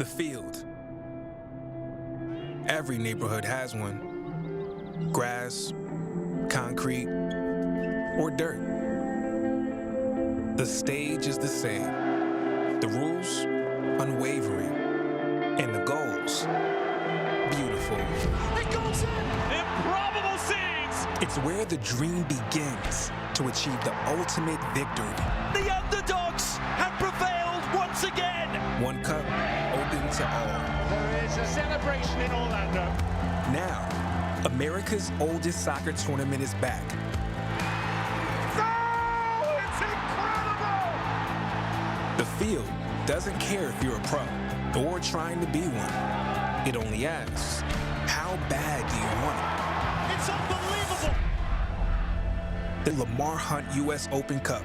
The field. Every neighborhood has one. Grass, concrete, or dirt. The stage is the same. The rules, unwavering. And the goals, beautiful. It goes in! Improbable scenes! It's where the dream begins to achieve the ultimate victory. The underdogs have prevailed once again! One cup, open to all. There is a celebration in Orlando. Now, America's oldest soccer tournament is back. Oh, it's incredible! The field doesn't care if you're a pro or trying to be one. It only asks, how bad do you want it? It's unbelievable! The Lamar Hunt U.S. Open Cup.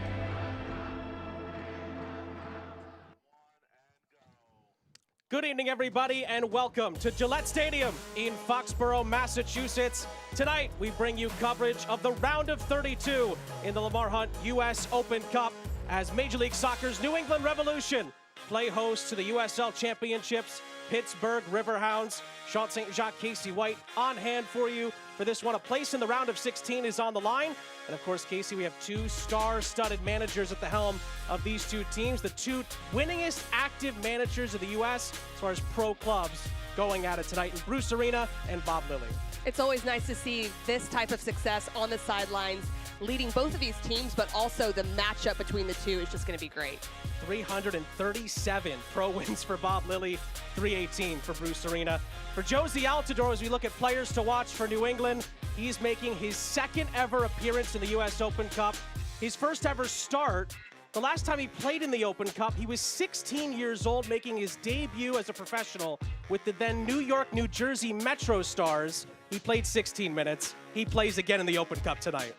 Good evening, everybody, and welcome to Gillette Stadium in Foxborough, Massachusetts. Tonight, we bring you coverage of the round of 32 in the Lamar Hunt U.S. Open Cup as Major League Soccer's New England Revolution play host to the USL Championships. Pittsburgh Riverhounds. Sean St. Jacques, Casey White on hand for you for this one. A place in the round of 16 is on the line. And of course, Casey, we have two star-studded managers at the helm of these two teams. The two winningest active managers of the U.S. as far as pro clubs going at it tonight in Bruce Arena and Bob Lilly. It's always nice to see this type of success on the sidelines, leading both of these teams, but also the matchup between the two is just going to be great. 337 pro wins for Bob Lilly, 318 for Bruce Arena. For Jozy Altidore, as we look at players to watch for New England, he's making his second ever appearance in the U.S. Open Cup. His first ever start. The last time he played in the Open Cup, he was 16 years old, making his debut as a professional with the then New York, New Jersey Metro Stars. He played 16 minutes. He plays again in the Open Cup tonight.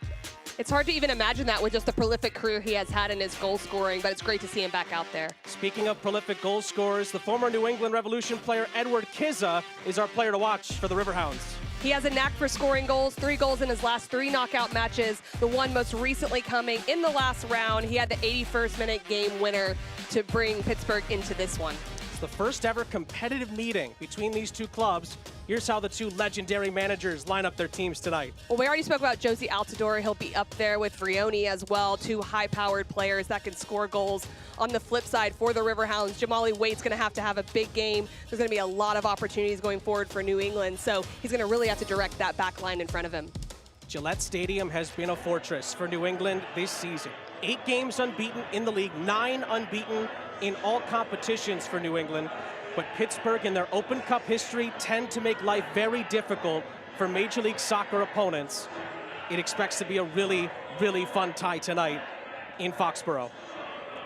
It's hard to even imagine that with just the prolific career he has had in his goal scoring, but it's great to see him back out there. Speaking of prolific goal scorers, the former New England Revolution player Edward Kizza is our player to watch for the Riverhounds. He has a knack for scoring goals, 3 goals in his last 3 knockout matches, the one most recently coming in the last round. He had the 81st minute game winner to bring Pittsburgh into this one. It's the first ever competitive meeting between these two clubs. Here's how the two legendary managers line up their teams tonight. Well, we already spoke about Jozy Altidore. He'll be up there with Vrioni as well, 2 high-powered players that can score goals. On the flip side, for the Riverhounds, Jamali Waite's going to have a big game. There's going to be a lot of opportunities going forward for New England, so he's going to really have to direct that back line in front of him. Gillette Stadium has been a fortress for New England this season. 8 games unbeaten in the league, 9 unbeaten in all competitions for New England. But Pittsburgh, in their Open Cup history, tend to make life very difficult for Major League Soccer opponents. It expects to be a really, really fun tie tonight in Foxborough.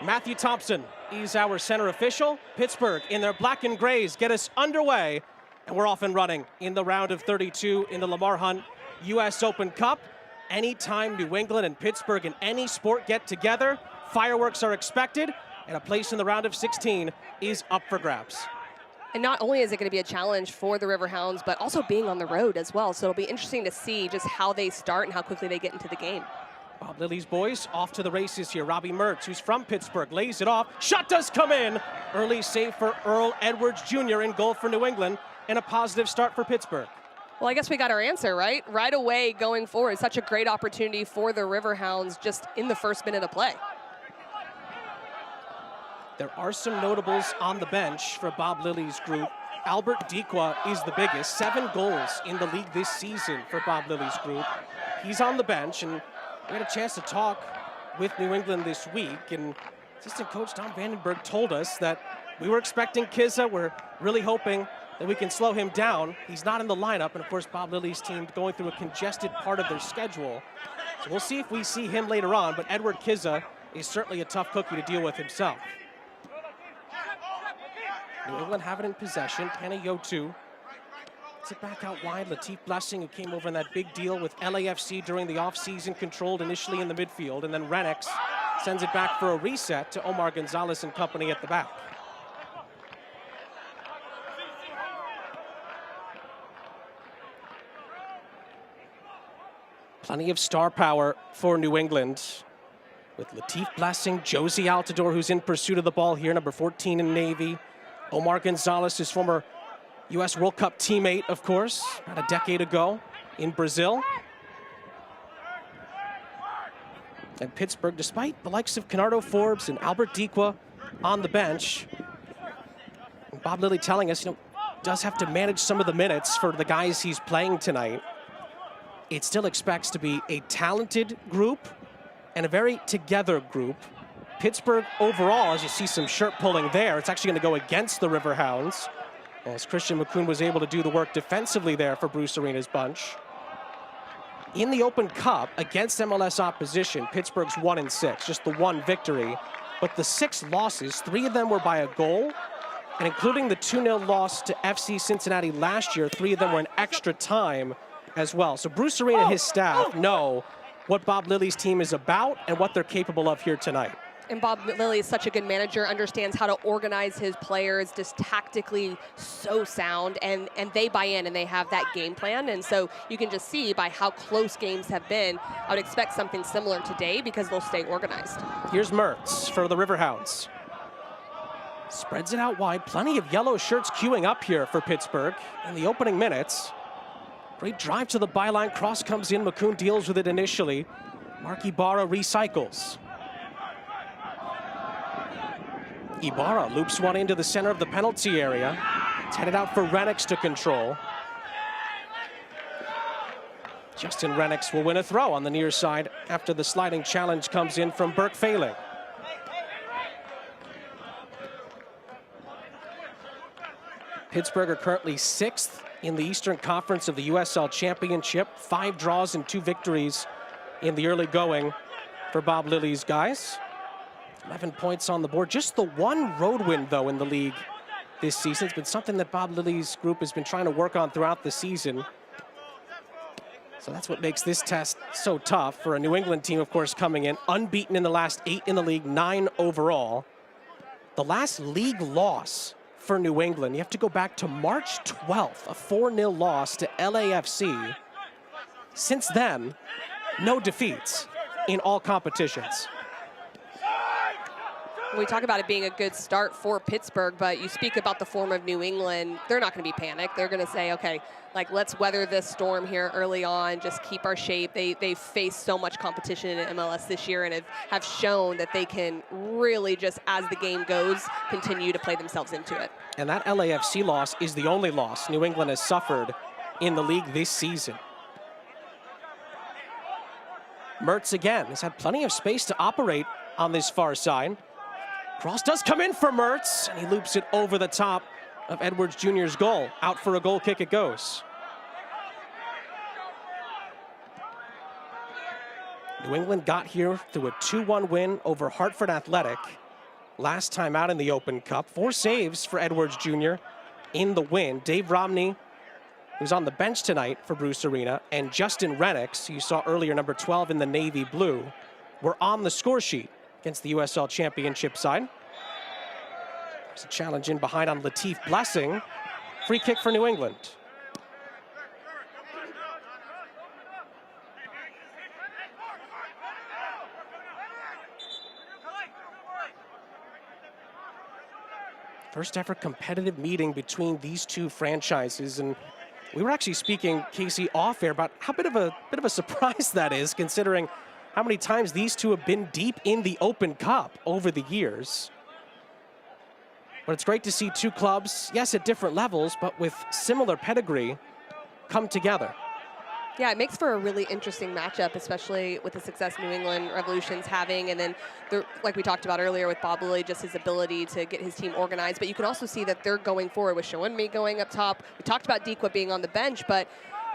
Matthew Thompson is our center official. Pittsburgh, in their black and grays, get us underway. And we're off and running in the round of 32 in the Lamar Hunt U.S. Open Cup. Anytime New England and Pittsburgh in any sport get together, fireworks are expected, and a place in the round of 16 is up for grabs. And not only is it going to be a challenge for the Riverhounds, but also being on the road as well. So it'll be interesting to see just how they start and how quickly they get into the game. Bob Lilly's boys off to the races here. Robbie Mertz, who's from Pittsburgh, lays it off. Shot does come in. Early save for Earl Edwards Jr. in goal for New England, and a positive start for Pittsburgh. Well, I guess we got our answer, right? Right away going forward. Such a great opportunity for the Riverhounds just in the first minute of play. There are some notables on the bench for Bob Lilly's group. Albert Dikwa is the biggest, 7 goals in the league this season for Bob Lilly's group. He's on the bench, and we had a chance to talk with New England this week, and assistant coach Tom Vandenberg told us that we were expecting Kizza. We're really hoping that we can slow him down. He's not in the lineup, and of course Bob Lilly's team going through a congested part of their schedule. So we'll see if we see him later on, but Edward Kizza is certainly a tough cookie to deal with himself. New England have it in possession. Panayotu. It's it back out wide. Latif Blessing, who came over in that big deal with LAFC during the offseason, controlled initially in the midfield, and then Renix sends it back for a reset to Omar Gonzalez and company at the back. Plenty of star power for New England, with Latif Blessing, Jozy Altidore, who's in pursuit of the ball here, number 14 in Navy. Omar Gonzalez, his former U.S. World Cup teammate, of course, about a decade ago in Brazil. And Pittsburgh, despite the likes of Kenardo Forbes and Albert Dikwa on the bench, and Bob Lilly telling us, does have to manage some of the minutes for the guys he's playing tonight. It still expects to be a talented group and a very together group. Pittsburgh overall, as you see some shirt pulling there, it's actually going to go against the Riverhounds, as Christian McCoon was able to do the work defensively there for Bruce Arena's bunch. In the Open Cup against MLS opposition, Pittsburgh's 1-6, just the one victory. But the 6 losses, 3 of them were by a goal, and including the 2-0 loss to FC Cincinnati last year, 3 of them were in extra time as well. So Bruce Arena and his staff know what Bob Lilly's team is about and what they're capable of here tonight. And Bob Lilly is such a good manager, understands how to organize his players, just tactically so sound, and they buy in and they have that game plan. And so you can just see by how close games have been, I would expect something similar today because they'll stay organized. Here's Mertz for the Riverhounds. Spreads it out wide. Plenty of yellow shirts queuing up here for Pittsburgh in the opening minutes. Great drive to the byline. Cross comes in. McCoon deals with it initially. Mark Ibarra recycles. Ibarra loops one into the center of the penalty area. It's headed out for Renix to control. Justin Renix will win a throw on the near side after the sliding challenge comes in from Burke Failing. Pittsburgh are currently 6th in the Eastern Conference of the USL Championship. 5 draws and 2 victories in the early going for Bob Lilly's guys. 11 points on the board. Just the 1 road win, though, in the league this season. It's been something that Bob Lilly's group has been trying to work on throughout the season. So that's what makes this test so tough for a New England team, of course, coming in unbeaten in the last 8 in the league, 9 overall. The last league loss for New England, you have to go back to March 12th, a 4-0 loss to LAFC. Since then, no defeats in all competitions. We talk about it being a good start for Pittsburgh, but you speak about the form of New England, they're not going to be panicked. They're going to say, okay, let's weather this storm here early on, just keep our shape. They've faced so much competition in MLS this year and have shown that they can really just, as the game goes, continue to play themselves into it. And that LAFC loss is the only loss New England has suffered in the league this season. Mertz again has had plenty of space to operate on this far side. Cross does come in for Mertz, and he loops it over the top of Edwards Jr.'s goal. Out for a goal kick it goes. New England got here through a 2-1 win over Hartford Athletic. Last time out in the Open Cup. 4 saves for Edwards Jr. in the win. Dave Romney, who's on the bench tonight for Bruce Arena, and Justin Renix, who you saw earlier, number 12 in the navy blue, were on the score sheet against the USL Championship side. There's a challenge in behind on Latif Blessing. Free kick for New England. First ever competitive meeting between these two franchises, and we were actually speaking, Casey, off air about how bit of a surprise that is, considering how many times these two have been deep in the Open Cup over the years. But it's great to see two clubs, yes, at different levels, but with similar pedigree, come together. Yeah, it makes for a really interesting matchup, especially with the success New England Revolution's having. And then, like we talked about earlier with Bob Lilly, just his ability to get his team organized. But you can also see that they're going forward with Shounmi going up top. We talked about Dikwa being on the bench, but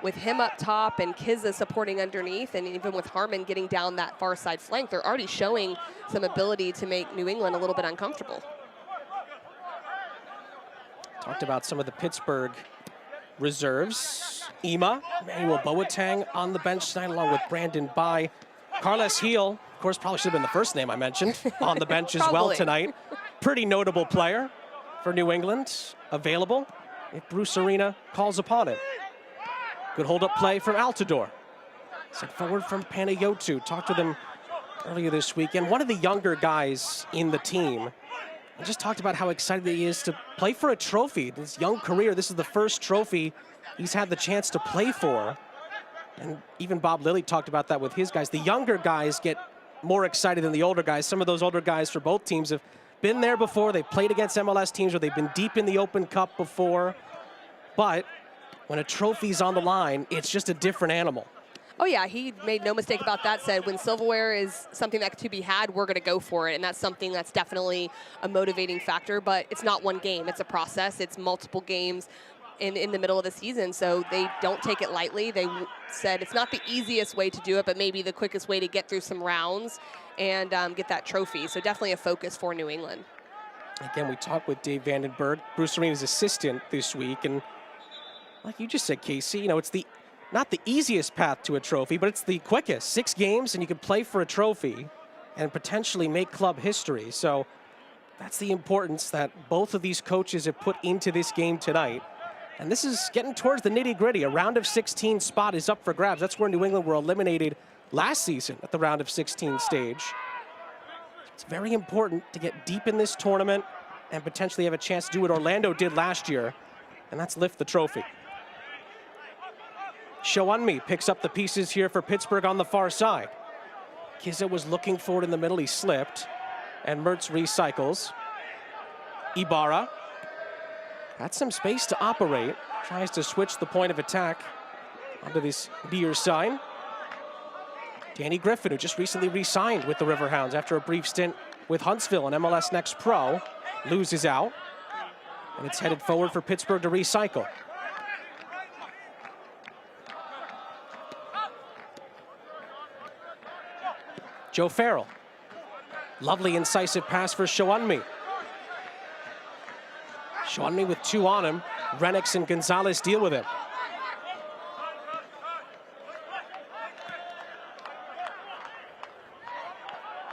with him up top and Kizza supporting underneath, and even with Harmon getting down that far side flank, they're already showing some ability to make New England a little bit uncomfortable. Talked about some of the Pittsburgh reserves. Ema, Emmanuel Boateng on the bench tonight, along with Brandon Bai. Carles Heel, of course, probably should have been the first name I mentioned, on the bench as well tonight. Pretty notable player for New England, available if Bruce Arena calls upon it. Good hold-up play from Altidore. Sent forward from Panayotou. Talked to them earlier this weekend. One of the younger guys in the team I just talked about how excited he is to play for a trophy. This young career, this is the first trophy he's had the chance to play for. And even Bob Lilly talked about that with his guys. The younger guys get more excited than the older guys. Some of those older guys for both teams have been there before. They've played against MLS teams or they've been deep in the Open Cup before. But when a trophy's on the line, it's just a different animal. Oh yeah, he made no mistake about that, said when silverware is something that to be had, we're gonna go for it. And that's something that's definitely a motivating factor, but it's not one game, it's a process. It's multiple games in the middle of the season, so they don't take it lightly. They said it's not the easiest way to do it, but maybe the quickest way to get through some rounds and get that trophy. So definitely a focus for New England. Again, we talked with Dave Vandenberg, Bruce Arena's assistant this week, and like you just said, Casey, you know, it's not the easiest path to a trophy, but it's the quickest. 6 games and you can play for a trophy and potentially make club history. So that's the importance that both of these coaches have put into this game tonight. And this is getting towards the nitty-gritty. A round of 16 spot is up for grabs. That's where New England were eliminated last season at the round of 16 stage. It's very important to get deep in this tournament and potentially have a chance to do what Orlando did last year, and that's lift the trophy. Shounmi picks up the pieces here for Pittsburgh on the far side. Kizza was looking for it in the middle, he slipped, and Mertz recycles. Ibarra got some space to operate, tries to switch the point of attack onto this near side. Danny Griffin, who just recently re-signed with the Riverhounds after a brief stint with Huntsville on MLS Next Pro, loses out, and it's headed forward for Pittsburgh to recycle. Joe Farrell. Lovely incisive pass for Shounmi. Shounmi with 2 on him. Renix and Gonzalez deal with it.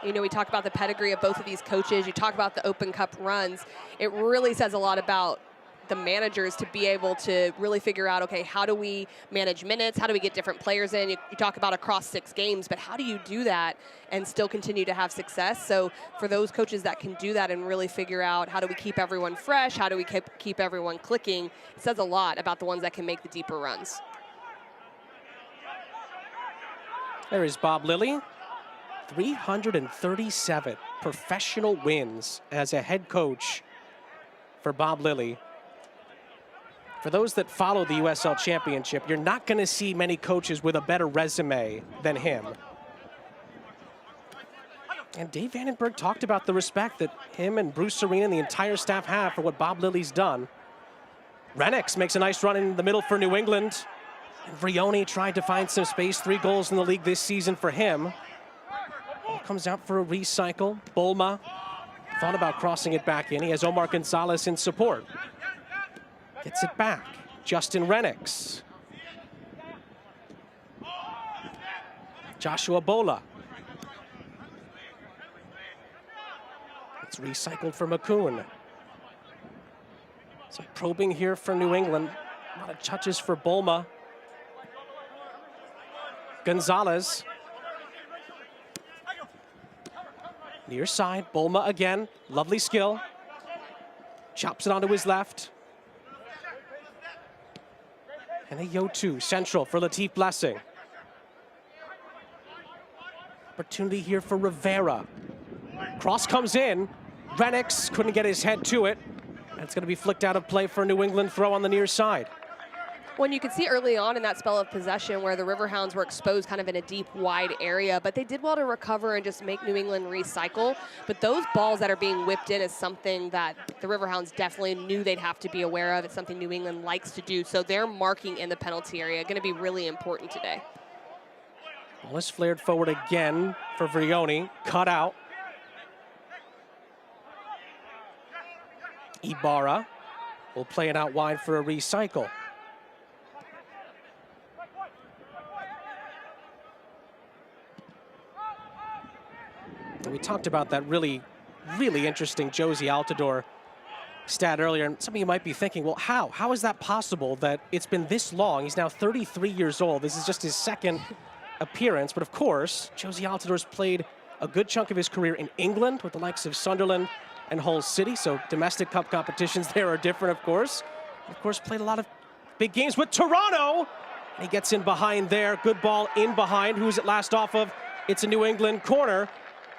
You know, we talk about the pedigree of both of these coaches. You talk about the Open Cup runs. It really says a lot about the managers to be able to really figure out, okay, how do we manage minutes? How do we get different players in? You talk about across 6 games, but how do you do that and still continue to have success? So for those coaches that can do that and really figure out how do we keep everyone fresh? How do we keep everyone clicking? It says a lot about the ones that can make the deeper runs. There is Bob Lilly. 337 professional wins as a head coach for Bob Lilly. For those that follow the USL Championship, you're not going to see many coaches with a better resume than him. And Dave Vandenberg talked about the respect that him and Bruce Arena and the entire staff have for what Bob Lilly's done. Renix makes a nice run in the middle for New England. And Vrioni tried to find some space. 3 goals in the league this season for him. Comes out for a recycle. Bolma thought about crossing it back in. He has Omar Gonzalez in support. Gets it back. Justin Renix. Joshua Bola. It's recycled for McCoon. Some probing here for New England. A lot of touches for Bolma. Gonzalez. Near side, Bolma again. Lovely skill. Chops it onto his left. And a Yotu central for Latif Blessing. Opportunity here for Rivera. Cross comes in. Renix couldn't get his head to it. And it's going to be flicked out of play for a New England throw on the near side. When you could see early on in that spell of possession where the Riverhounds were exposed kind of in a deep, wide area, but they did well to recover and just make New England recycle. But those balls that are being whipped in is something that the Riverhounds definitely knew they'd have to be aware of. It's something New England likes to do. So their marking in the penalty area going to be really important today. Ball is flared forward again for Vrioni. Cut out. Ibarra will play it out wide for a recycle. We talked about that really interesting Josie Altidore stat earlier, and some of you might be thinking, well, how is that possible that it's been this long? He's now 33 years old. This is just his 2nd appearance, but of course, Josie Altidore's played a good chunk of his career in England with the likes of Sunderland and Hull City, so domestic cup competitions there are different, of course. Of course, played a lot of big games with Toronto. He gets in behind there. Good ball in behind. Who's it last off of? It's a New England corner.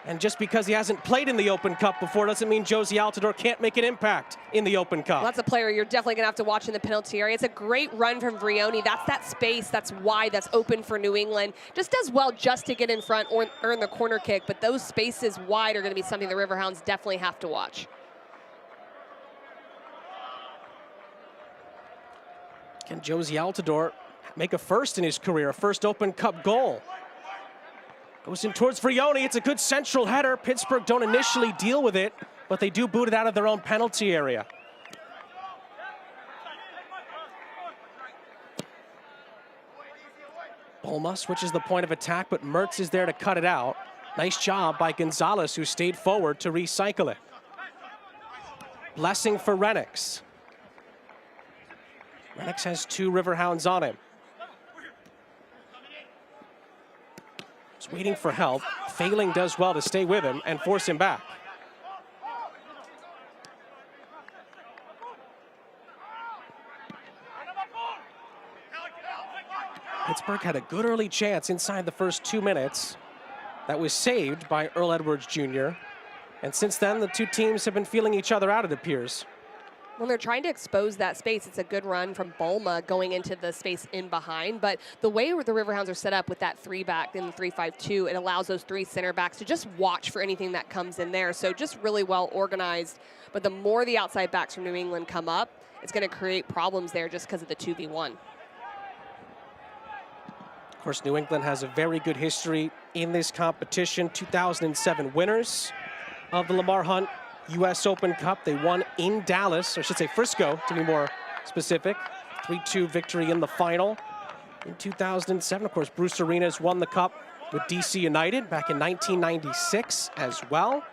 And just because he hasn't played in the Open Cup before doesn't mean Josie Altidore can't make an impact in the Open Cup. Well, that's a player you're definitely going to have to watch in the penalty area. It's a great run from Vrioni. That's that space that's wide, that's open for New England. Just does well just to get in front or earn the corner kick, but those spaces wide are going to be something the Riverhounds definitely have to watch. Can Josie Altidore make a first in his career, a first Open Cup goal? Goes in towards Vrioni. It's a good central header. Pittsburgh don't initially deal with it, but they do boot it out of their own penalty area. Bulma switches the point of attack, but Mertz is there to cut it out. Nice job by Gonzalez, who stayed forward to recycle it. Blessing for Renix. Renix has 2 Riverhounds on him. He's waiting for help. Failing does well to stay with him and force him back. Pittsburgh had a good early chance inside the first 2 minutes. That was saved by Earl Edwards Jr. And since then, the two teams have been feeling each other out, it appears. When they're trying to expose that space, it's a good run from Bulma going into the space in behind. But the way the Riverhounds are set up with that 3-back in the 3-5-2, it allows those 3 center backs to just watch for anything that comes in there. So just really well organized. But the more the outside backs from New England come up, it's going to create problems there just because of the 2v1. Of course, New England has a very good history in this competition. 2007 winners of the Lamar Hunt U.S. Open Cup. They won in Dallas, or I should say Frisco, to be more specific. 3-2 victory in the final in 2007. Of course, Bruce Arenas won the Cup with DC United back in 1996 as well.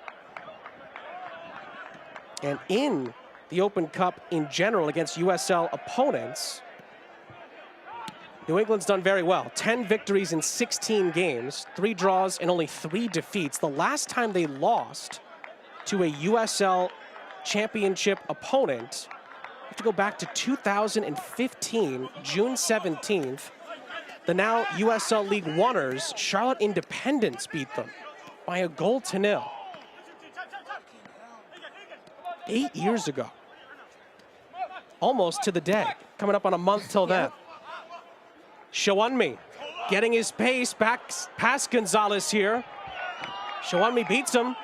And in the Open Cup in general against USL opponents, New England's done very well. 10 victories in 16 games, 3 draws and only 3 defeats. The last time they lost to a USL championship opponent, you have to go back to 2015, June 17th. The now USL League winners, Charlotte Independence, beat them by a 0-0. 8 years ago. Almost to the day. Coming up on a month till then. Shawunmi getting his pace back past Gonzalez here. Shawunmi beats him.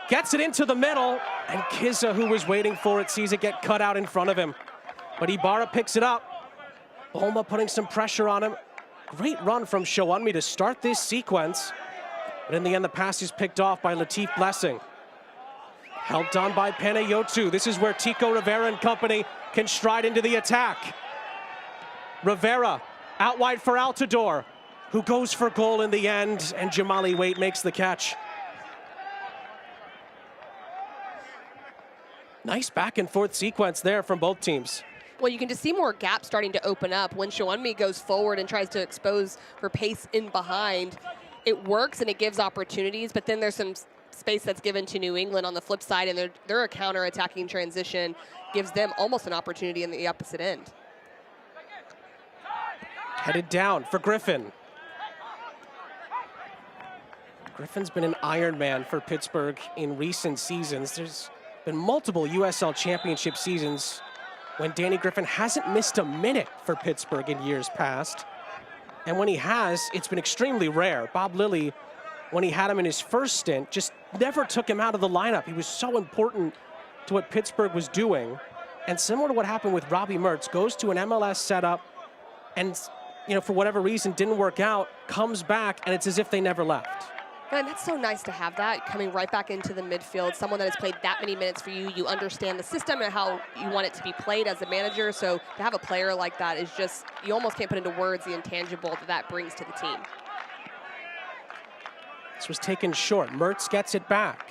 Gets it into the middle, and Kizza, who was waiting for it, sees it get cut out in front of him. But Ibarra picks it up. Bulma putting some pressure on him. Great run from Shawunmi to start this sequence. But in the end, the pass is picked off by Latif Blessing. Helped on by Peneyotu. This is where Tico Rivera and company can stride into the attack. Rivera out wide for Altidore, who goes for goal in the end, and Jamali Waite makes the catch. Nice back and forth sequence there from both teams. Well, you can just see more gaps starting to open up when Shawunmi goes forward and tries to expose for pace in behind. It works and it gives opportunities, but then there's some space that's given to New England on the flip side, and their counter-attacking transition gives them almost an opportunity in the opposite end. Headed down for Griffin. Griffin's been an Iron Man for Pittsburgh in recent seasons. There's been multiple USL championship seasons when Danny Griffin hasn't missed a minute for Pittsburgh in years past. And when he has, it's been extremely rare. Bob Lilly, when he had him in his first stint, just never took him out of the lineup. He was so important to what Pittsburgh was doing. And similar to what happened with Robbie Mertz, goes to an MLS setup and, you know, for whatever reason didn't work out, comes back, and it's as if they never left. And that's so nice to have that, coming right back into the midfield, someone that has played that many minutes for you. You understand the system and how you want it to be played as a manager. So to have a player like that is just, you almost can't put into words the intangible that brings to the team. This was taken short. Mertz gets it back.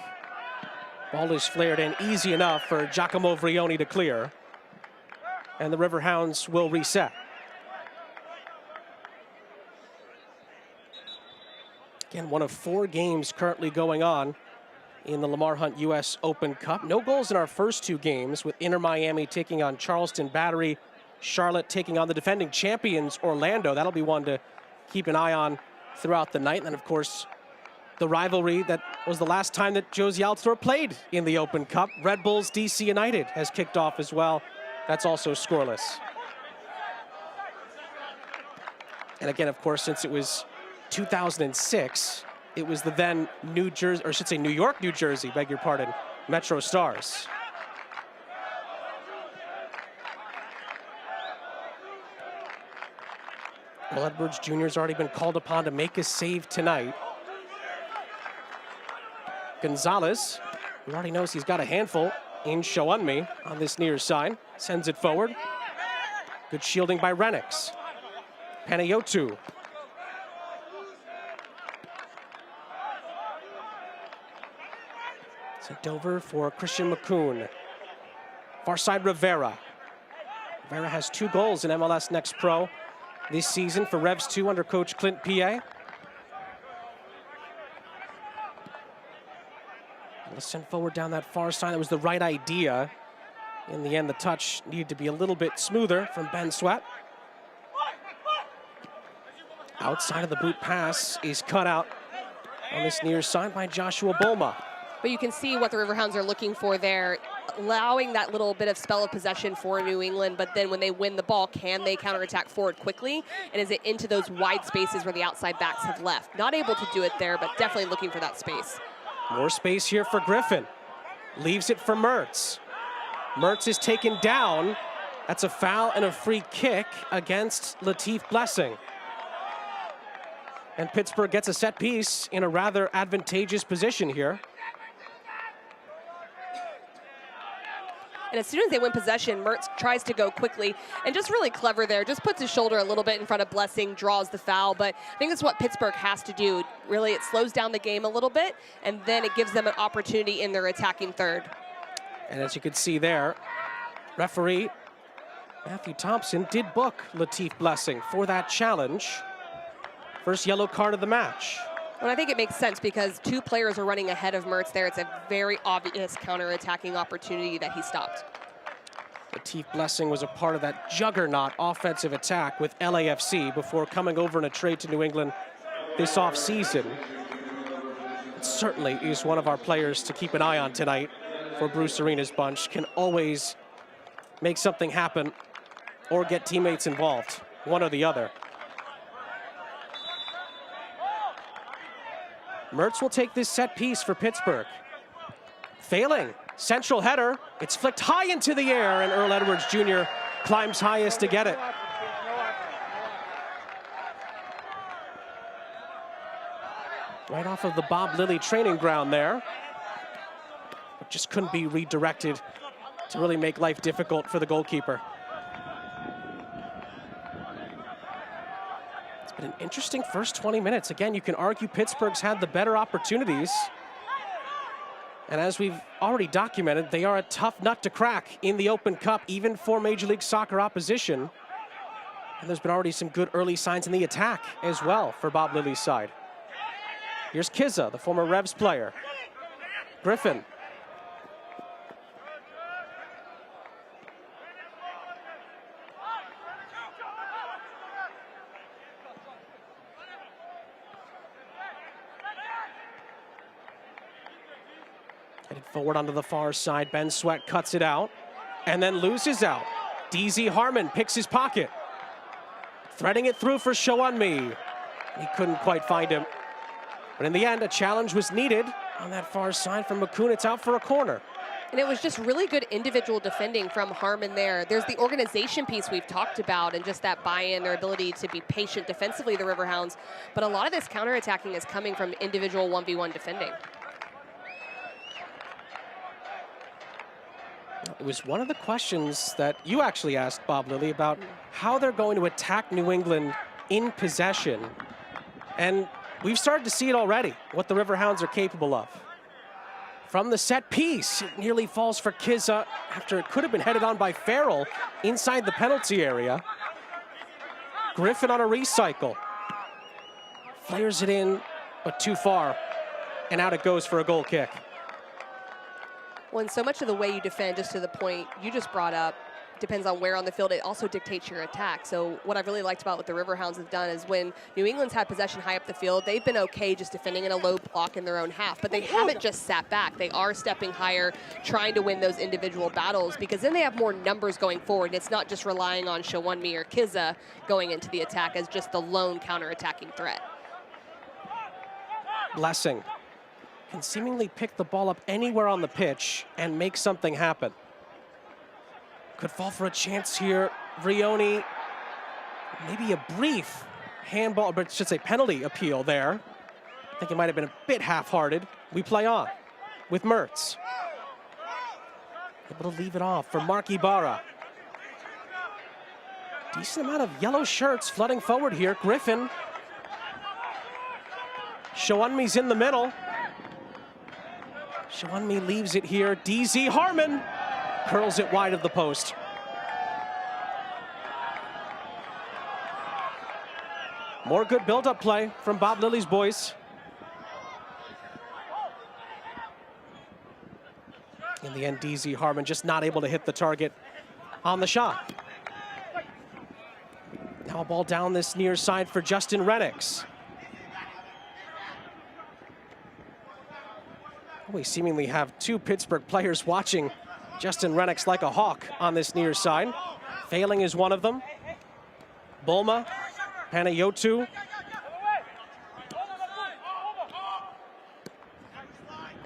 Ball is flared in easy enough for Giacomo Vrioni to clear. And the Riverhounds will reset. Again, one of 4 games currently going on in the Lamar Hunt U.S. Open Cup. No goals in our first two games, with Inter Miami taking on Charleston Battery, Charlotte taking on the defending champions Orlando. That'll be one to keep an eye on throughout the night. And then, of course, the rivalry that was the last time that Josie Altidore played in the Open Cup. Red Bulls DC United has kicked off as well. That's also scoreless. And again, of course, since it was 2006, it was the then New Jersey, or I should say New York, New Jersey, beg your pardon, Metro Stars. Well, Edwards Jr. has already been called upon to make a save tonight. Gonzalez, who already knows he's got a handful in Shounmi on this near side, sends it forward. Good shielding by Renix. Panayotu. Sent over for Christian McCoon. Far side Rivera. Rivera has 2 goals in MLS Next Pro this season for Revs 2 under coach Clint P.A. Let's send forward down that far side. That was the right idea. In the end, the touch needed to be a little bit smoother from Ben Sweat. Outside of the boot pass is cut out on this near side by Joshua Bolma. But you can see what the Riverhounds are looking for there, allowing that little bit of spell of possession for New England, but then when they win the ball, can they counterattack forward quickly? And is it into those wide spaces where the outside backs have left? Not able to do it there, but definitely looking for that space. More space here for Griffin. Leaves it for Mertz. Mertz is taken down. That's a foul and a free kick against Latif Blessing. And Pittsburgh gets a set piece in a rather advantageous position here. And as soon as they win possession, Mertz tries to go quickly and just really clever there. Just puts his shoulder a little bit in front of Blessing, draws the foul. But I think that's what Pittsburgh has to do. Really, it slows down the game a little bit, and then it gives them an opportunity in their attacking third. And as you can see there, referee Matthew Thompson did book Latif Blessing for that challenge. First yellow card of the match. And I think it makes sense because 2 players are running ahead of Mertz there. It's a very obvious counter-attacking opportunity that he stopped. Latif Blessing was a part of that juggernaut offensive attack with LAFC before coming over in a trade to New England this offseason. It certainly is one of our players to keep an eye on tonight for Bruce Arena's bunch. Can always make something happen or get teammates involved, one or the other. Mertz will take this set piece for Pittsburgh. Failing, central header. It's flicked high into the air, and Earl Edwards Jr. climbs highest to get it. Right off of the Bob Lilly training ground there. It just couldn't be redirected to really make life difficult for the goalkeeper. But an interesting first 20 minutes. Again, you can argue Pittsburgh's had the better opportunities. And as we've already documented, they are a tough nut to crack in the Open Cup, even for Major League Soccer opposition. And there's been already some good early signs in the attack as well for Bob Lilly's side. Here's Kizza, the former Revs player. Griffin. Headed forward onto the far side. Ben Sweat cuts it out and then loses out. DZ Harmon picks his pocket. Threading it through for Shounmi. He couldn't quite find him. But in the end, a challenge was needed on that far side from McCoon. It's out for a corner. And it was just really good individual defending from Harmon there. There's the organization piece we've talked about and just that buy-in, their ability to be patient defensively, the Riverhounds. But a lot of this counterattacking is coming from individual 1v1 defending. It was one of the questions that you actually asked Bob Lilly about how they're going to attack New England in possession. And we've started to see it already, what the Riverhounds are capable of. From the set piece, it nearly falls for Kizza after it could have been headed on by Farrell inside the penalty area. Griffin on a recycle. Flares it in, but too far. And out it goes for a goal kick. Well, and so much of the way you defend, just to the point you just brought up, depends on where on the field. It also dictates your attack. So what I've really liked about what the Riverhounds have done is when New England's had possession high up the field, they've been okay just defending in a low block in their own half, but they haven't just sat back. They are stepping higher, trying to win those individual battles, because then they have more numbers going forward. It's not just relying on Shawunmi or Kiza going into the attack as just the lone counter-attacking threat. Blessing can seemingly pick the ball up anywhere on the pitch and make something happen. Could fall for a chance here. Vrioni, maybe a brief handball, but I should say penalty appeal there. I think it might have been a bit half-hearted. We play on with Mertz. Able to leave it off for Mark Ibarra. Decent amount of yellow shirts flooding forward here. Griffin. Shawunmi's in the middle. Shawunmi leaves it here. DZ Harmon curls it wide of the post. More good build-up play from Bob Lilly's boys. In the end, DZ Harmon just not able to hit the target on the shot. Now a ball down this near side for Justin Rennicks. We seemingly have two Pittsburgh players watching Justin Rennicks like a hawk on this near side. Failing is one of them. Bulma, Panayotu.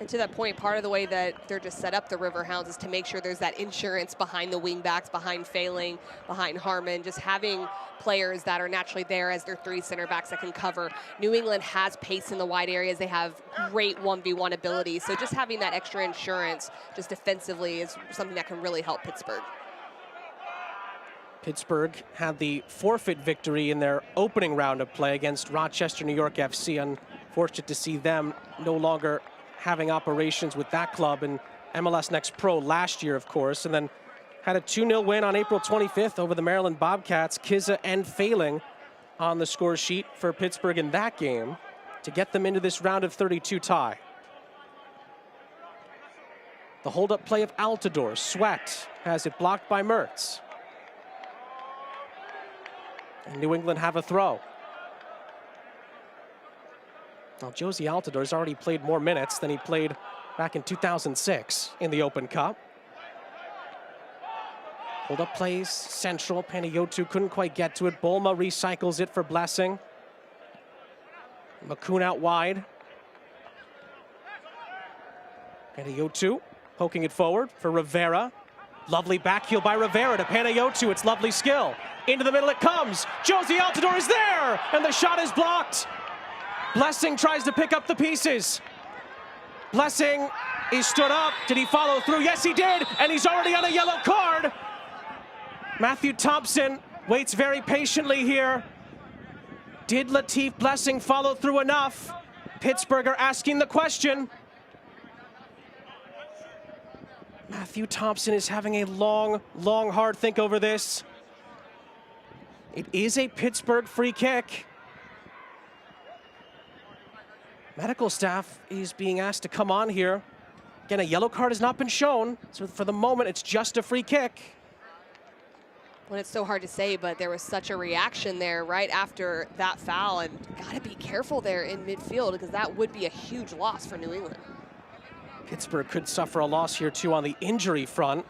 And to that point, part of the way that they're just set up, the Riverhounds, is to make sure there's that insurance behind the wingbacks, behind Failing, behind Harmon, just having players that are naturally there as their three center backs that can cover. New England has pace in the wide areas. They have great 1v1 ability. So just having that extra insurance just defensively is something that can really help Pittsburgh. Pittsburgh had the forfeit victory in their opening round of play against Rochester, New York FC. Unfortunate to see them no longer having operations with that club in MLS Next Pro last year, of course, and then had a 2-0 win on April 25th over the Maryland Bobcats. Kiza and Failing on the score sheet for Pittsburgh in that game to get them into this round of 32 tie. The hold-up play of Altidore. Sweat has it blocked by Mertz. And New England have a throw. Now, Josie Altidore's already played more minutes than he played back in 2006 in the Open Cup. Hold up plays, central. Panayotu couldn't quite get to it. Bulma recycles it for Blessing. Makun out wide. Panayotu poking it forward for Rivera. Lovely back heel by Rivera to Panayotu. It's lovely skill. Into the middle it comes. Josie Altidore is there, and the shot is blocked. Blessing tries to pick up the pieces. Blessing is stood up. Did he follow through? Yes, he did, and he's already on a yellow card. Matthew Thompson waits very patiently here. Did Latif Blessing follow through enough? Pittsburgh are asking the question. Matthew Thompson is having a long, hard think over this. It is a Pittsburgh free kick. Medical staff is being asked to come on here. Again, a yellow card has not been shown, so for the moment, it's just a free kick. Well, it's so hard to say, but there was such a reaction there right after that foul, and gotta be careful there in midfield because that would be a huge loss for New England. Pittsburgh could suffer a loss here too on the injury front.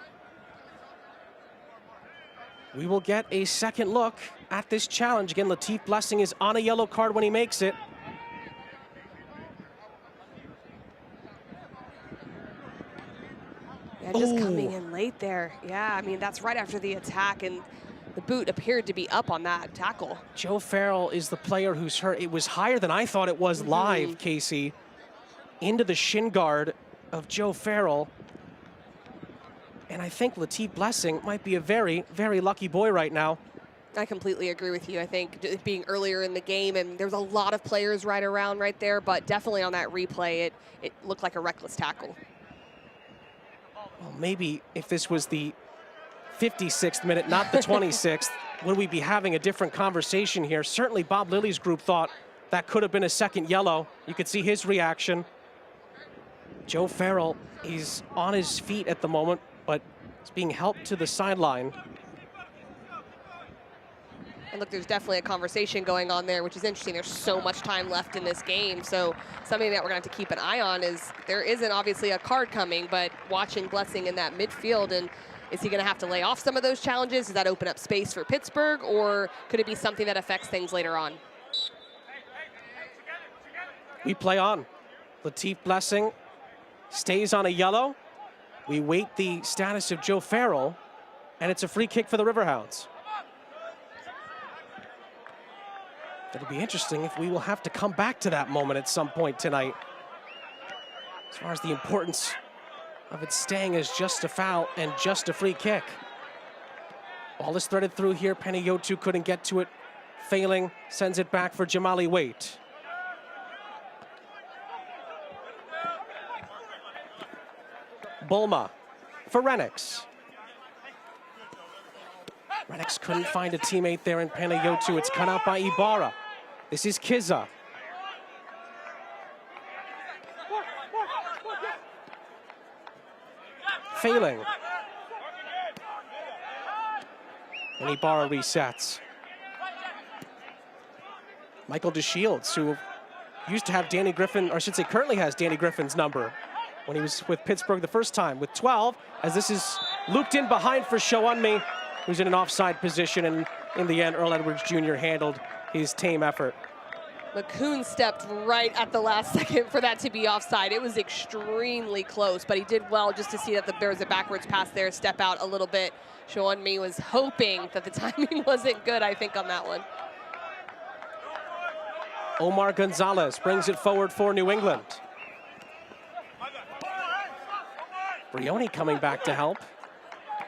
We will get a second look at this challenge. Again, Latif Blessing is on a yellow card when he makes it. Yeah, just coming in late there. Yeah, I mean, that's right after the attack, and the boot appeared to be up on that tackle. Joe Farrell is the player who's hurt. It was higher than I thought it was live, Casey. Into the shin guard of Joe Farrell. And I think Latif Blessing might be a very, very lucky boy right now. I completely agree with you. I think it being earlier in the game, and there's a lot of players right around right there, but definitely on that replay, it looked like a reckless tackle. Well, maybe if this was the 56th minute, not the 26th, would we be having a different conversation here? Certainly Bob Lilly's group thought that could have been a second yellow. You could see his reaction. Joe Farrell, he's on his feet at the moment, but he's being helped to the sideline. And look, there's definitely a conversation going on there, which is interesting. There's so much time left in this game. So something that we're going to have to keep an eye on is there isn't obviously a card coming, but watching Blessing in that midfield, and is he going to have to lay off some of those challenges? Does that open up space for Pittsburgh, or could it be something that affects things later on? We play on. Latif Blessing stays on a yellow. We wait the status of Joe Farrell, and it's a free kick for the Riverhounds. It'll be interesting if we will have to come back to that moment at some point tonight. As far as the importance of it staying as just a foul and just a free kick. Ball is threaded through here. Panayotu couldn't get to it. Failing, sends it back for Jamali Waite. Bulma for Renix. Renix couldn't find a teammate there in Panayotu. It's cut out by Ibarra. This is Kiza. Failing. And Ibarra resets. Michael DeShields, who used to have Danny Griffin, or I should say currently has Danny Griffin's number when he was with Pittsburgh the first time, with 12, as this is looped in behind for Showunmi, who's in an offside position, and in the end, Earl Edwards Jr. handled his tame effort. McCoon stepped right at the last second for that to be offside. It was extremely close, but he did well just to see that there was a backwards pass there, step out a little bit. Showunmi was hoping that the timing wasn't good, I think, on that one. Omar Gonzalez brings it forward for New England. Brioni coming back to help.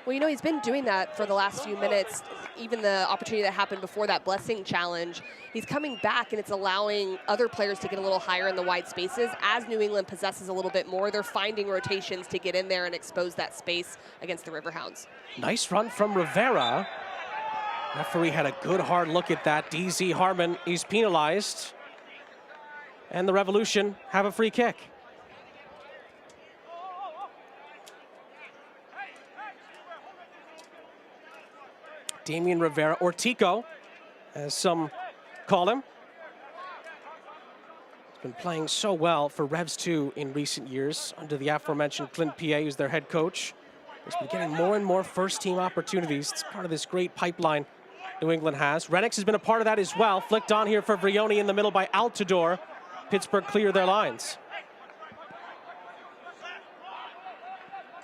Well, you know, he's been doing that for the last few minutes. Even the opportunity that happened before that Blessing challenge, he's coming back, and it's allowing other players to get a little higher in the wide spaces. As New England possesses a little bit more, they're finding rotations to get in there and expose that space against the Riverhounds. Nice run from Rivera. Referee had a good hard look at that. DZ Harmon is penalized. And the Revolution have a free kick. Damian Rivera, or Tico, as some call him. He's been playing so well for Revs 2 in recent years under the aforementioned Clint P.A., who's their head coach. He's been getting more and more first-team opportunities. It's part of this great pipeline New England has. Renix has been a part of that as well. Flicked on here for Brioni in the middle by Altidore. Pittsburgh clear their lines.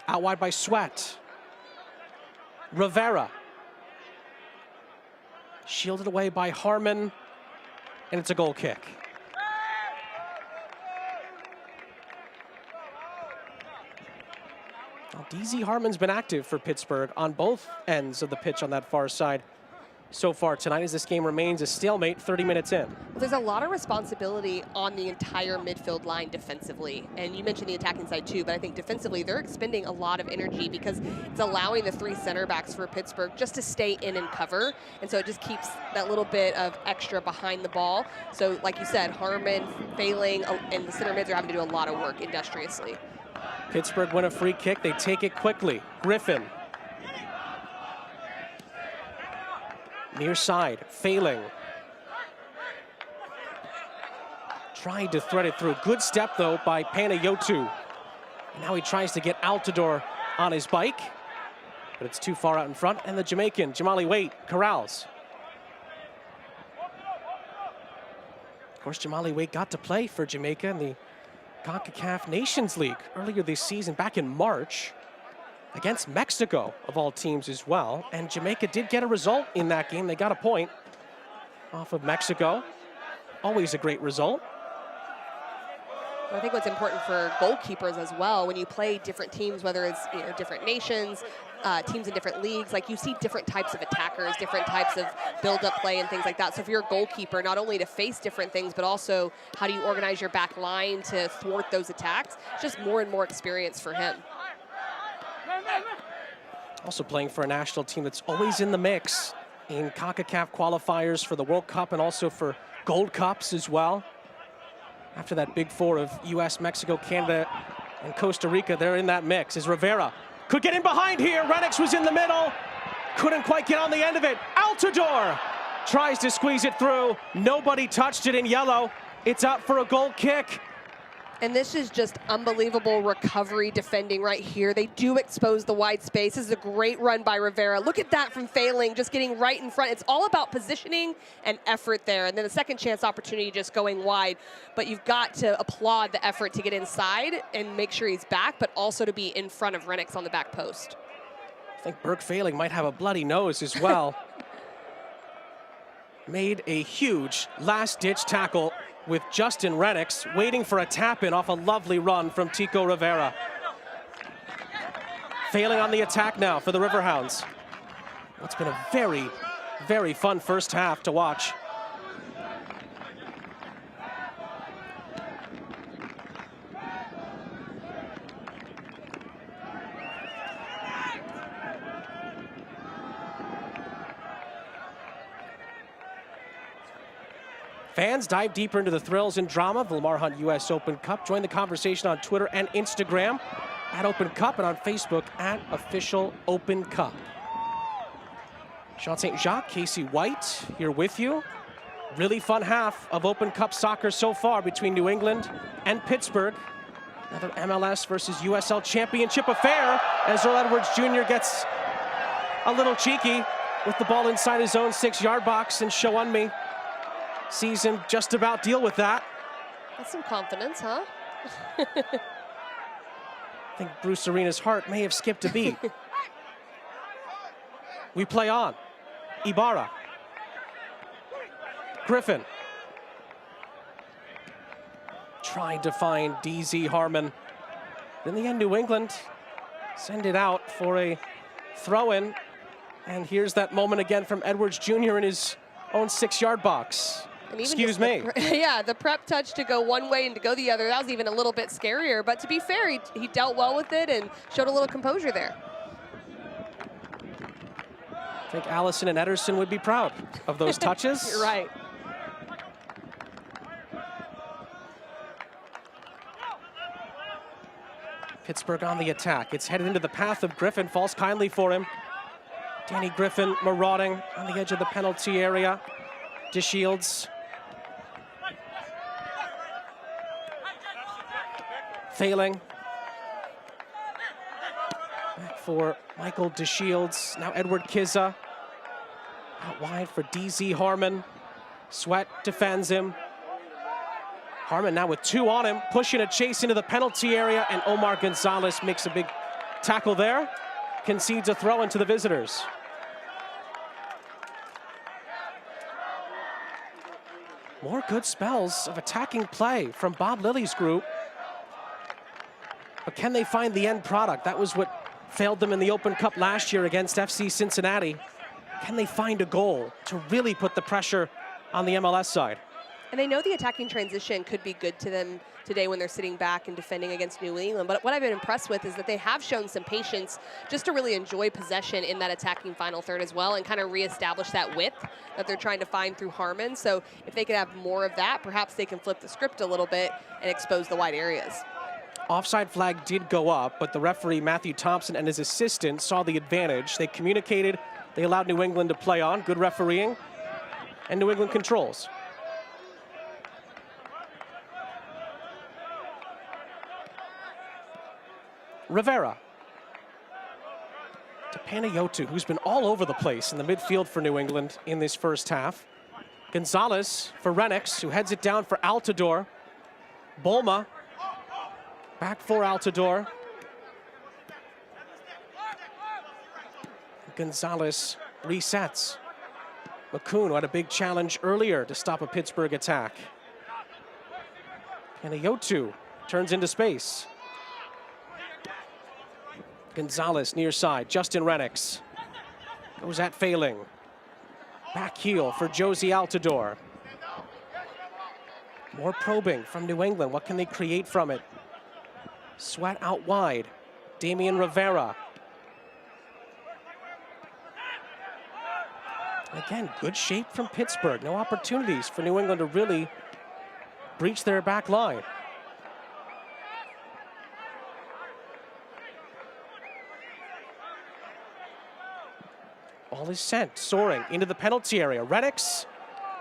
Out wide by Sweat. Rivera. Shielded away by Harmon, and it's a goal kick. Well, DZ Harmon's been active for Pittsburgh on both ends of the pitch on that far side so far tonight, as this game remains a stalemate 30 minutes in. Well, there's a lot of responsibility on the entire midfield line defensively. And you mentioned the attacking side too, but I think defensively they're expending a lot of energy because it's allowing the three center backs for Pittsburgh just to stay in and cover. And so it just keeps that little bit of extra behind the ball. So like you said, Harmon failing, and the center mids are having to do a lot of work industriously. Pittsburgh win a free kick. They take it quickly. Griffin. Near side, failing. Trying to thread it through. Good step, though, by Panayotu. And now he tries to get Altidore on his bike, but it's too far out in front. And the Jamaican, Jamali Waite, corrals. Of course, Jamali Waite got to play for Jamaica in the CONCACAF Nations League earlier this season, back in March, against Mexico, of all teams as well. And Jamaica did get a result in that game. They got a point off of Mexico. Always a great result. I think what's important for goalkeepers as well, when you play different teams, whether it's different nations, teams in different leagues, like you see different types of attackers, different types of build-up play and things like that. So if you're a goalkeeper, not only to face different things, but also how do you organize your back line to thwart those attacks, it's just more and more experience for him. Also playing for a national team that's always in the mix in CONCACAF qualifiers for the World Cup and also for Gold Cups as well. After that Big Four of US, Mexico, Canada, And Costa Rica, they're in that mix as Rivera could get in behind here. Renix was in the middle. Couldn't quite get on the end of it. Altidore tries to squeeze it through. Nobody touched it in yellow. It's up for a goal kick. And this is just unbelievable recovery defending right here. They do expose the wide space. This is a great run by Rivera. Look at that from Failing, just getting right in front. It's all about positioning and effort there. And then a second chance opportunity just going wide. But you've got to applaud the effort to get inside and make sure he's back, but also to be in front of Renix on the back post. I think Burke Failing might have a bloody nose as well. Made a huge last-ditch tackle with Justin Renix waiting for a tap-in off a lovely run from Tico Rivera. Failing on the attack now for the Riverhounds. It's been a very, very fun first half to watch. Fans, dive deeper into the thrills and drama of the Lamar Hunt US Open Cup. Join the conversation on Twitter and Instagram at Open Cup and on Facebook at Official Open Cup. Sean St. Jacques, Casey White here with you. Really fun half of Open Cup soccer so far between New England and Pittsburgh. Another MLS versus USL Championship affair as Earl Edwards Jr. gets a little cheeky with the ball inside his own 6-yard box, and show on me sees him just about deal with that. That's some confidence, huh? I think Bruce Arena's heart may have skipped a beat. We play on. Ibarra. Griffin. Trying to find DZ Harmon. In the end, New England send it out for a throw-in. And here's that moment again from Edwards Jr. in his own 6-yard box. Excuse me. Yeah, the prep touch to go one way and to go the other, that was even a little bit scarier. But to be fair, he dealt well with it and showed a little composure there. I think Allison and Ederson would be proud of those touches. You're right. Pittsburgh on the attack. It's headed into the path of Griffin. Falls kindly for him. Danny Griffin marauding on the edge of the penalty area. DeShields. Failing. Back for Michael DeShields. Now Edward Kizza. Out wide for DZ Harmon. Sweat defends him. Harmon now with 2 on him, pushing a chase into the penalty area, and Omar Gonzalez makes a big tackle there. Concedes a throw into the visitors. More good spells of attacking play from Bob Lilly's group. But can they find the end product? That was what failed them in the Open Cup last year against FC Cincinnati. Can they find a goal to really put the pressure on the MLS side? And they know the attacking transition could be good to them today when they're sitting back and defending against New England. But what I've been impressed with is that they have shown some patience just to really enjoy possession in that attacking final third as well and kind of reestablish that width that they're trying to find through Harmon. So if they could have more of that, perhaps they can flip the script a little bit and expose the wide areas. Offside flag did go up, but the referee, Matthew Thompson, and his assistant saw the advantage. They communicated. They allowed New England to play on. Good refereeing. And New England controls. Rivera. To Panayotu, who's been all over the place in the midfield for New England in this first half. Gonzalez for Renix, who heads it down for Altidore. Bolma. Back for Altidore. Gonzalez resets. McCoon, who had a big challenge earlier to stop a Pittsburgh attack. Panayotu turns into space. Gonzalez near side. Justin Renix goes at Failing. Back heel for Josie Altidore. More probing from New England. What can they create from it? Sweat out wide. Damian Rivera. Again, good shape from Pittsburgh. No opportunities for New England to really breach their back line. Ball is sent, soaring into the penalty area. Renix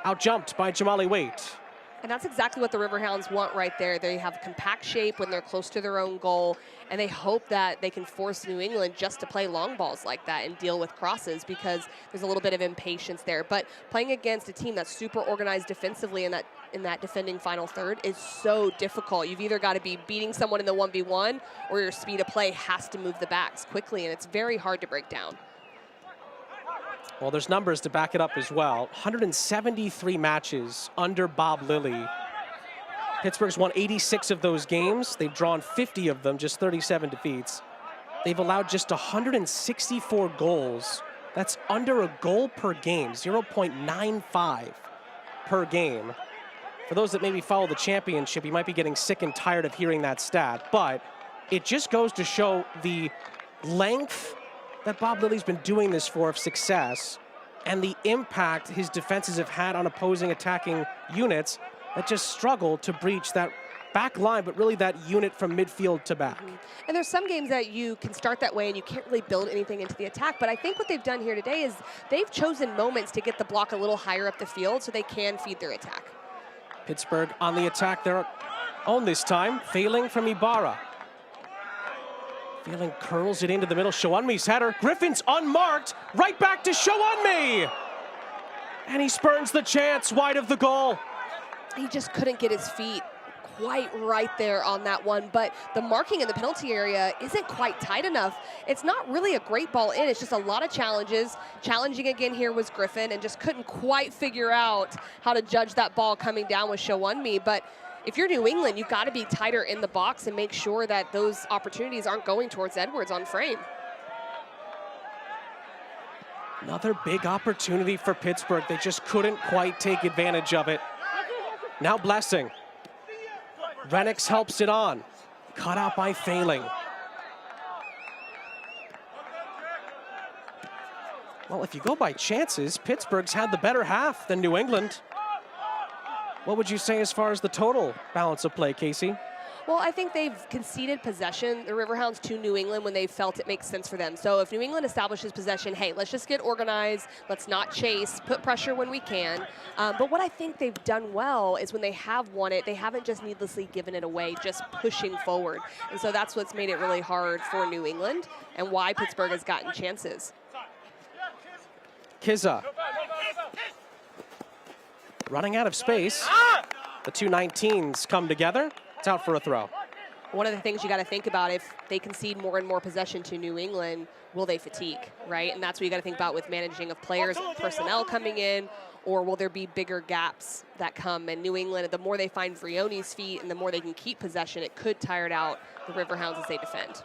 out-jumped by Jamali Waite. And that's exactly what the Riverhounds want right there. They have compact shape when they're close to their own goal, and they hope that they can force New England just to play long balls like that and deal with crosses, because there's a little bit of impatience there. But playing against a team that's super organized defensively in that defending final third is so difficult. You've either got to be beating someone in the 1v1, or your speed of play has to move the backs quickly, and it's very hard to break down. Well, there's numbers to back it up as well. 173 matches under Bob Lilly. Pittsburgh's won 86 of those games. They've drawn 50 of them, just 37 defeats. They've allowed just 164 goals. That's under a goal per game, 0.95 per game. For those that maybe follow the championship, you might be getting sick and tired of hearing that stat, but it just goes to show the length that Bob Lilly's been doing this for of success, and the impact his defenses have had on opposing attacking units that just struggle to breach that back line, but really that unit from midfield to back. And there's some games that you can start that way and you can't really build anything into the attack, but I think what they've done here today is they've chosen moments to get the block a little higher up the field so they can feed their attack. Pittsburgh on the attack their own this time, failing from Ibarra. Feeling curls it into the middle. Showunmi's header. Griffin's unmarked. Right back to Showunmi. And he spurns the chance wide of the goal. He just couldn't get his feet quite right there on that one, but the marking in the penalty area isn't quite tight enough. It's not really a great ball in. It's just a lot of challenges. Challenging again here was Griffin, and just couldn't quite figure out how to judge that ball coming down with Showunmi. But if you're New England, you've got to be tighter in the box and make sure that those opportunities aren't going towards Edwards on frame. Another big opportunity for Pittsburgh. They just couldn't quite take advantage of it. Now Blessing. Renix helps it on. Cut out by Failing. Well, if you go by chances, Pittsburgh's had the better half than New England. What would you say as far as the total balance of play, Casey? Well, I think they've conceded possession, the Riverhounds, to New England when they felt it makes sense for them. So if New England establishes possession, hey, let's just get organized, let's not chase, put pressure when we can. But what I think they've done well is when they have won it, they haven't just needlessly given it away, just pushing forward. And so that's what's made it really hard for New England and why Pittsburgh has gotten chances. Kizza. Running out of space. The two 19s come together. It's out for a throw. One of the things you got to think about, if they concede more and more possession to New England, will they fatigue, right? And that's what you got to think about with managing of players, personnel coming in, or will there be bigger gaps that come? And New England, the more they find Vrioni's feet and the more they can keep possession, it could tire out the Riverhounds as they defend.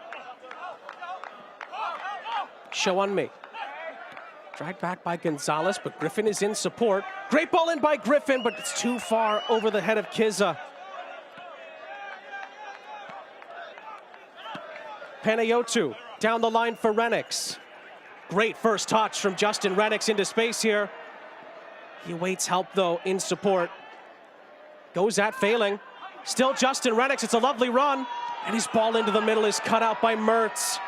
Showunmi. Dragged back by Gonzalez, but Griffin is in support. Great ball in by Griffin, but it's too far over the head of Kizza. Panayotu down the line for Renix. Great first touch from Justin Renix into space here. He awaits help, though, in support. Goes at Failing. Still Justin Renix. It's a lovely run. And his ball into the middle is cut out by Mertz.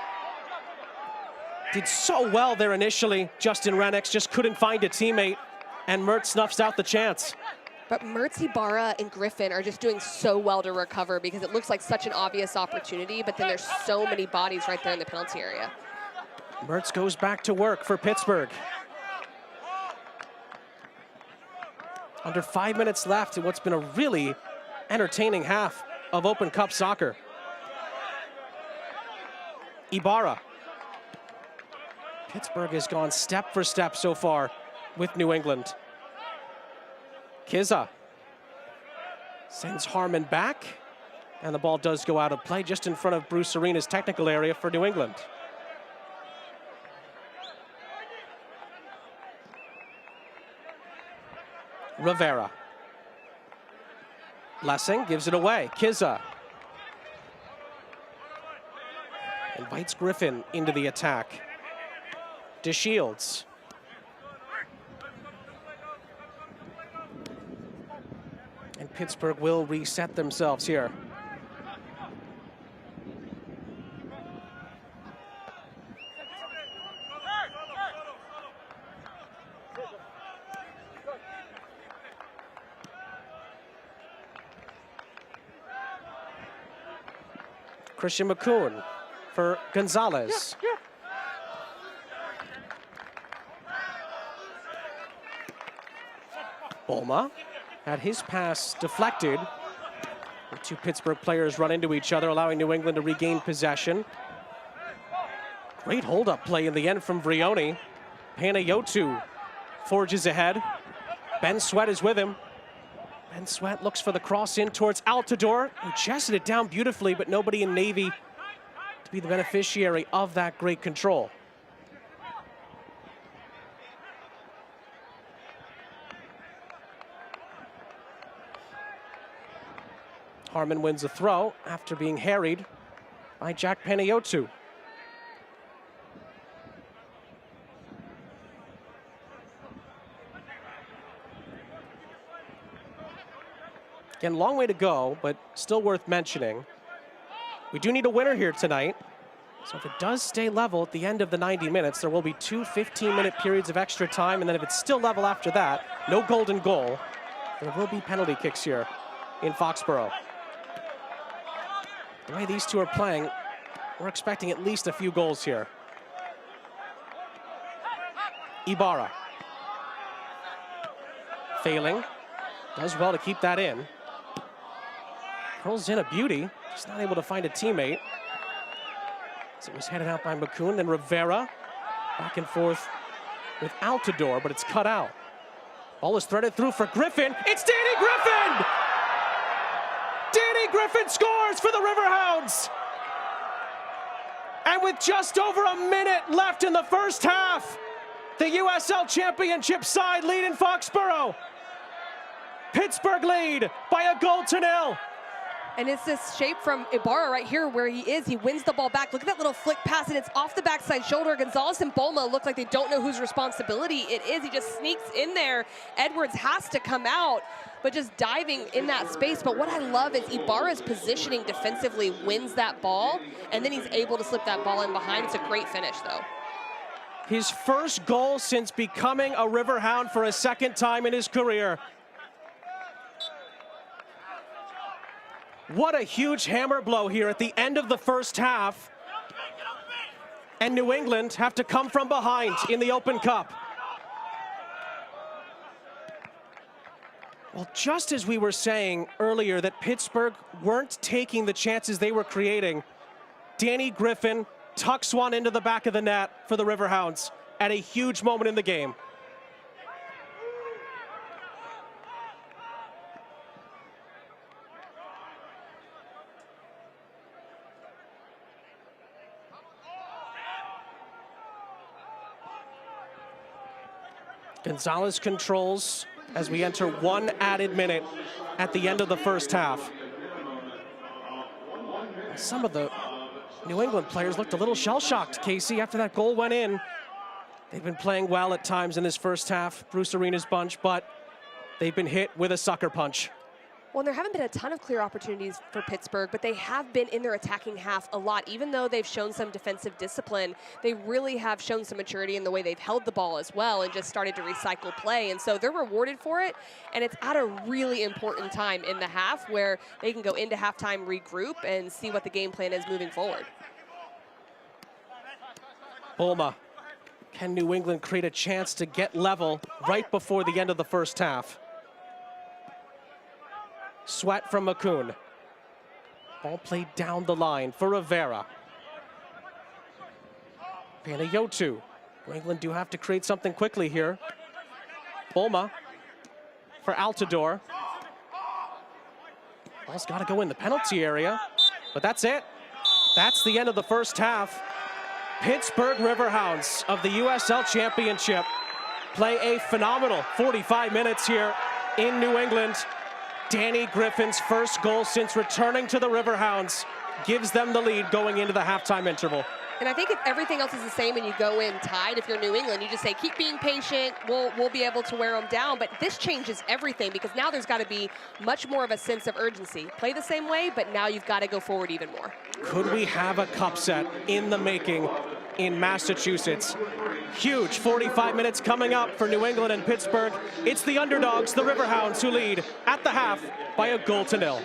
Did so well there initially. Justin Renix just couldn't find a teammate, and Mertz snuffs out the chance. But Mertz, Ibarra, and Griffin are just doing so well to recover because it looks like such an obvious opportunity, but then there's so many bodies right there in the penalty area. Mertz goes back to work for Pittsburgh. Under 5 minutes left in what's been a really entertaining half of Open Cup soccer. Ibarra. Pittsburgh has gone step for step so far with New England. Kizza sends Harmon back, and the ball does go out of play just in front of Bruce Arena's technical area for New England. Rivera. Blessing gives it away. Kizza invites Griffin into the attack. DeShields. And Pittsburgh will reset themselves here. Christian McCoon for Gonzalez. Bulma had his pass deflected. The two Pittsburgh players run into each other, allowing New England to regain possession. Great hold-up play in the end from Vrioni. Panayotu forges ahead. Ben Sweat is with him. Ben Sweat looks for the cross in towards Altidore, who chested it down beautifully, but nobody in Navy to be the beneficiary of that great control. Harmon wins a throw after being harried by Jack Panayotu. Again, long way to go, but still worth mentioning. We do need a winner here tonight. So if it does stay level at the end of the 90 minutes, there will be two 15-minute periods of extra time, and then if it's still level after that, no golden goal, there will be penalty kicks here in Foxborough. The way these two are playing, we're expecting at least a few goals here. Ibarra. Failing. Does well to keep that in. Curls in a beauty. Just not able to find a teammate. So it was headed out by McCoon. Then Rivera. Back and forth with Altidore, but it's cut out. Ball is threaded through for Griffin. It's Danny Griffin! Danny Griffin scores for the Riverhounds! And with just over a minute left in the first half, the USL Championship side lead in Foxborough. Pittsburgh lead by a 1-0. And it's this shape from Ibarra right here where he is. He wins the ball back. Look at that little flick pass, and it's off the backside shoulder. Gonzalez and Bulma look like they don't know whose responsibility it is. He just sneaks in there. Edwards has to come out, but just diving in that space. But what I love is Ibarra's positioning defensively wins that ball, and then he's able to slip that ball in behind. It's a great finish, though. His first goal since becoming a Riverhound for a second time in his career. What a huge hammer blow here at the end of the first half. And New England have to come from behind in the Open Cup. Well, just as we were saying earlier that Pittsburgh weren't taking the chances they were creating, Danny Griffin tucks one into the back of the net for the Riverhounds at a huge moment in the game. Gonzalez controls as we enter one added minute at the end of the first half. Some of the New England players looked a little shell-shocked, Casey, after that goal went in. They've been playing well at times in this first half, Bruce Arena's bunch, but they've been hit with a sucker punch. Well, there haven't been a ton of clear opportunities for Pittsburgh, but they have been in their attacking half a lot. Even though they've shown some defensive discipline, they really have shown some maturity in the way they've held the ball as well and just started to recycle play. And so they're rewarded for it, and it's at a really important time in the half where they can go into halftime, regroup, and see what the game plan is moving forward. Bulma. Can New England create a chance to get level right before the end of the first half? Sweat from McCoon. Ball played down the line for Rivera. Panayotu. New England do have to create something quickly here. Bulma for Altidore. Ball's got to go in the penalty area, but that's it. That's the end of the first half. Pittsburgh Riverhounds of the USL Championship play a phenomenal 45 minutes here in New England. Danny Griffin's first goal since returning to the Riverhounds gives them the lead going into the halftime interval. And I think if everything else is the same and you go in tied, if you're New England, you just say, keep being patient, we'll be able to wear them down. But this changes everything because now there's got to be much more of a sense of urgency. Play the same way, but now you've got to go forward even more. Could we have a cup set in the making in Massachusetts? Huge 45 minutes coming up for New England and Pittsburgh. It's the underdogs, the Riverhounds, who lead at the half by a 1-0.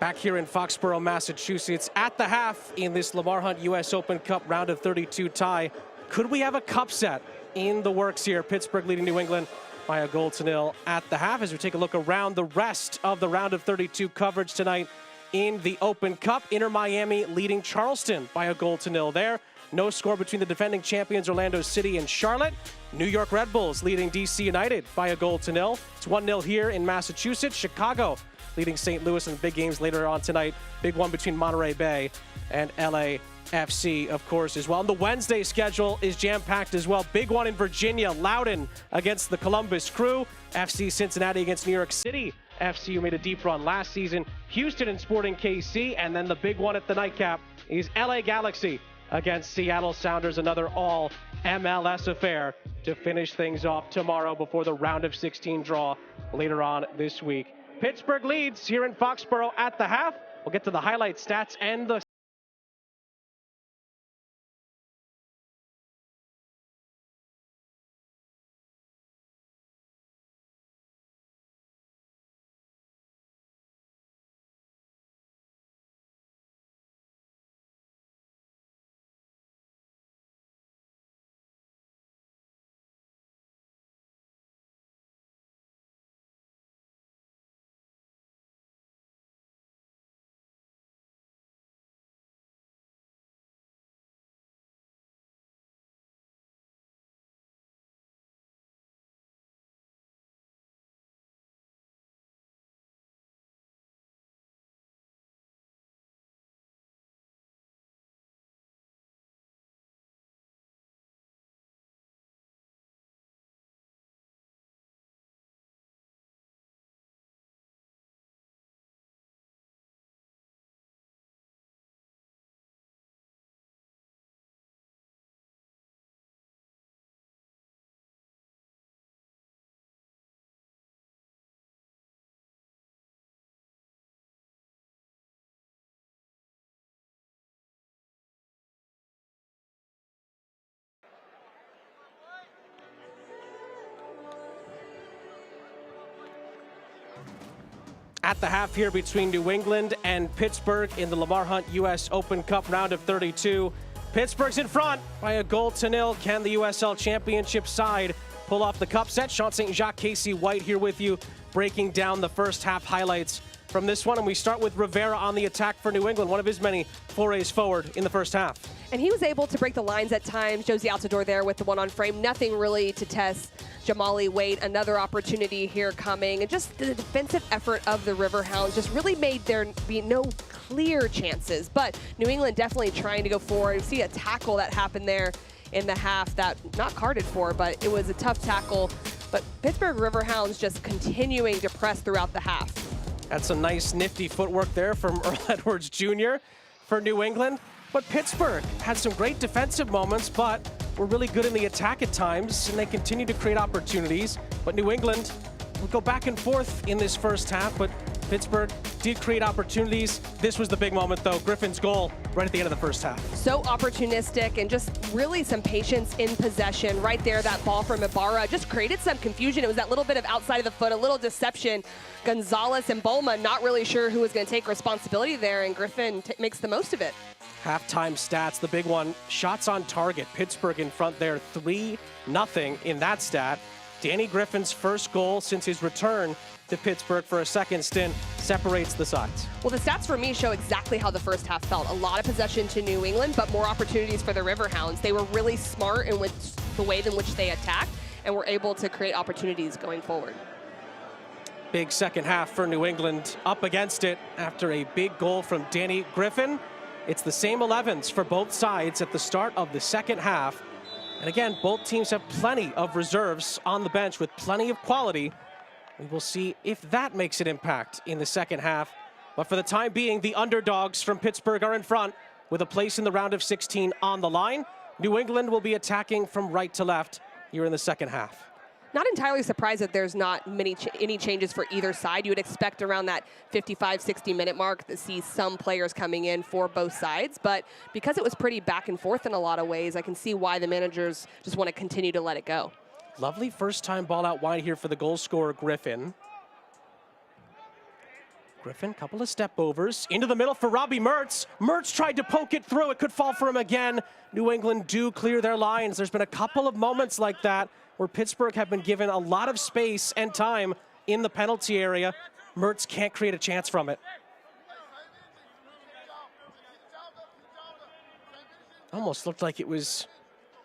Back here in Foxborough, Massachusetts, at the half in this Lamar Hunt U.S. Open Cup round of 32 tie. Could we have a cup set in the works here? Pittsburgh leading New England by a 1-0 at the half as we take a look around the rest of the round of 32 coverage tonight in the Open Cup. Inter Miami leading Charleston by a 0-0 there. No score between the defending champions Orlando City and Charlotte. New York Red Bulls leading DC United by a 0-0. It's 1-0 here in Massachusetts. Chicago leading St. Louis in the big games later on tonight. Big one between Monterey Bay and LAFC, of course, as well. And the Wednesday schedule is jam-packed as well. Big one in Virginia. Loudoun against the Columbus Crew. FC Cincinnati against New York City FC, who made a deep run last season. Houston and Sporting KC. And then the big one at the nightcap is LA Galaxy against Seattle Sounders, another all MLS affair to finish things off tomorrow before the round of 16 draw later on this week. Pittsburgh leads here in Foxborough at the half. We'll get to the highlight stats and the at the half here between New England and Pittsburgh in the Lamar Hunt U.S. Open Cup round of 32. Pittsburgh's in front by a 0-0. Can the USL Championship side pull off the cup set? Sean St. Jacques, Casey White here with you, breaking down the first half highlights from this one. And we start with Rivera on the attack for New England, one of his many forays forward in the first half. And he was able to break the lines at times. Josie Altidore there with the one on frame. Nothing really to test Jamali Waite. Another opportunity here coming. And just the defensive effort of the Riverhounds just really made there be no clear chances. But New England definitely trying to go forward. You see a tackle that happened there in the half that not carded for, but it was a tough tackle. But Pittsburgh Riverhounds just continuing to press throughout the half. That's a nice nifty footwork there from Earl Edwards Jr. for New England. But Pittsburgh had some great defensive moments, but were really good in the attack at times, and they continue to create opportunities. But New England will go back and forth in this first half, but Pittsburgh did create opportunities. This was the big moment, though. Griffin's goal right at the end of the first half. So opportunistic and just really some patience in possession. Right there, that ball from Ibarra just created some confusion. It was that little bit of outside of the foot, a little deception. Gonzalez and Bulma not really sure who was going to take responsibility there, and Griffin makes the most of it. Halftime stats, the big one, shots on target. Pittsburgh in front there, 3-0 in that stat. Danny Griffin's first goal since his return to Pittsburgh for a second stint separates the sides. Well, the stats for me show exactly how the first half felt. A lot of possession to New England, but more opportunities for the Riverhounds. They were really smart in the way in which they attacked and were able to create opportunities going forward. Big second half for New England, up against it after a big goal from Danny Griffin. It's the same 11s for both sides at the start of the second half. And again, both teams have plenty of reserves on the bench with plenty of quality. We will see if that makes an impact in the second half. But for the time being, the underdogs from Pittsburgh are in front with a place in the round of 16 on the line. New England will be attacking from right to left here in the second half. Not entirely surprised that there's not any changes for either side. You would expect around that 55, 60-minute mark to see some players coming in for both sides. But because it was pretty back and forth in a lot of ways, I can see why the managers just want to continue to let it go. Lovely first-time ball out wide here for the goal scorer, Griffin. Griffin, couple of step overs, into the middle for Robbie Mertz. Mertz tried to poke it through, it could fall for him again. New England do clear their lines. There's been a couple of moments like that where Pittsburgh have been given a lot of space and time in the penalty area. Mertz can't create a chance from it. Almost looked like it was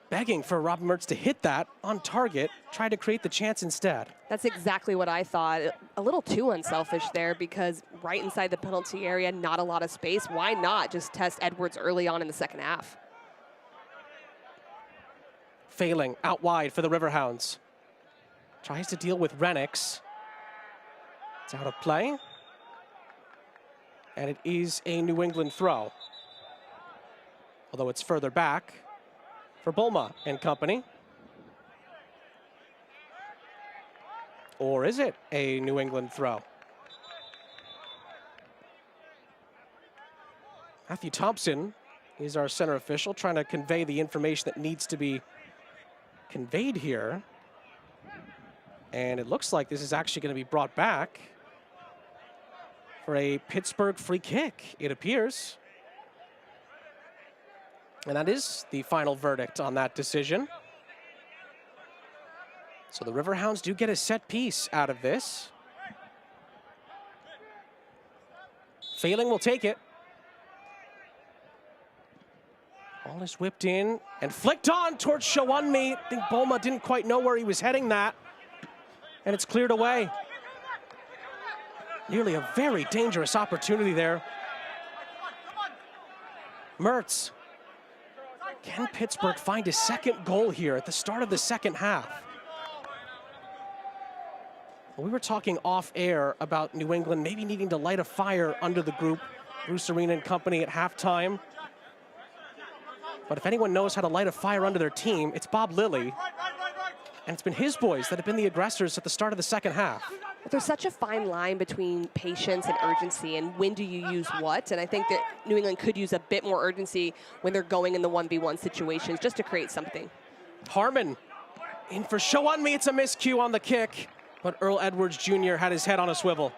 begging for Robbie Mertz to hit that on target, tried to create the chance instead. That's exactly what I thought. A little too unselfish there because right inside the penalty area, not a lot of space. Why not just test Edwards early on in the second half? Failing out wide for the Riverhounds. Tries to deal with Renix. It's out of play. And it is a New England throw. Although it's further back for Bulma and company. Or is it a New England throw? Matthew Thompson is our center official, trying to convey the information that needs to be conveyed here. And it looks like this is actually going to be brought back for a Pittsburgh free kick, it appears. And that is the final verdict on that decision. So the Riverhounds do get a set piece out of this. Failing will take it. Ball is whipped in and flicked on towards Shawunmi. I think Bulma didn't quite know where he was heading that. And it's cleared away. Nearly a very dangerous opportunity there. Mertz. Can Pittsburgh find a second goal here at the start of the second half? We were talking off air about New England maybe needing to light a fire under the group, Bruce Arena and company at halftime. But if anyone knows how to light a fire under their team, it's Bob Lilly. And it's been his boys that have been the aggressors at the start of the second half. But there's such a fine line between patience and urgency, and when do you use what? And I think that New England could use a bit more urgency when they're going in the 1v1 situations just to create something. Harmon in for Shawunmi. It's a miscue on the kick, but Earl Edwards Jr. had his head on a swivel.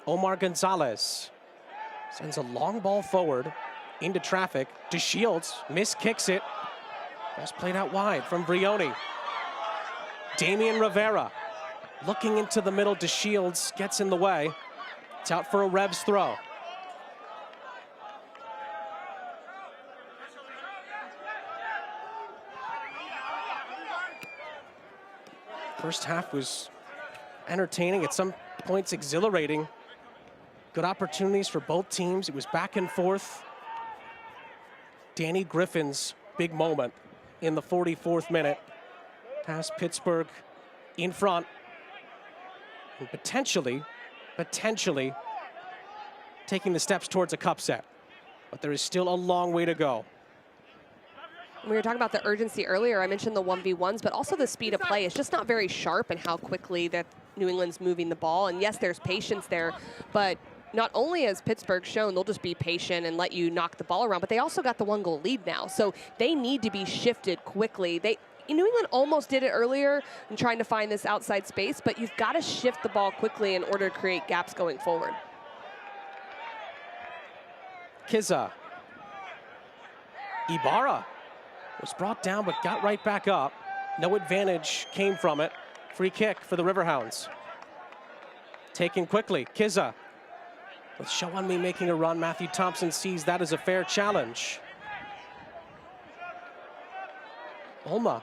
Omar Gonzalez sends a long ball forward into traffic. DeShields miskicks it. That's played out wide from Brioni. Damian Rivera looking into the middle. DeShields gets in the way. It's out for a Revs throw. First half was entertaining, at some points exhilarating. Good opportunities for both teams. It was back and forth. Danny Griffin's big moment in the 44th minute has Pittsburgh in front and potentially taking the steps towards a cup set. But there is still a long way to go. We were talking about the urgency earlier. I mentioned the 1v1s, but also the speed of play. It's just not very sharp in how quickly that New England's moving the ball. And yes, there's patience there, but not only has Pittsburgh shown they'll just be patient and let you knock the ball around, but they also got the 1-goal lead now. So they need to be shifted quickly. New England almost did it earlier in trying to find this outside space, but you've got to shift the ball quickly in order to create gaps going forward. Kiza. Ibarra was brought down but got right back up. No advantage came from it. Free kick for the Riverhounds. Taken quickly, Kiza. With Shawunmi making a run, Matthew Thompson sees that as a fair challenge. Olma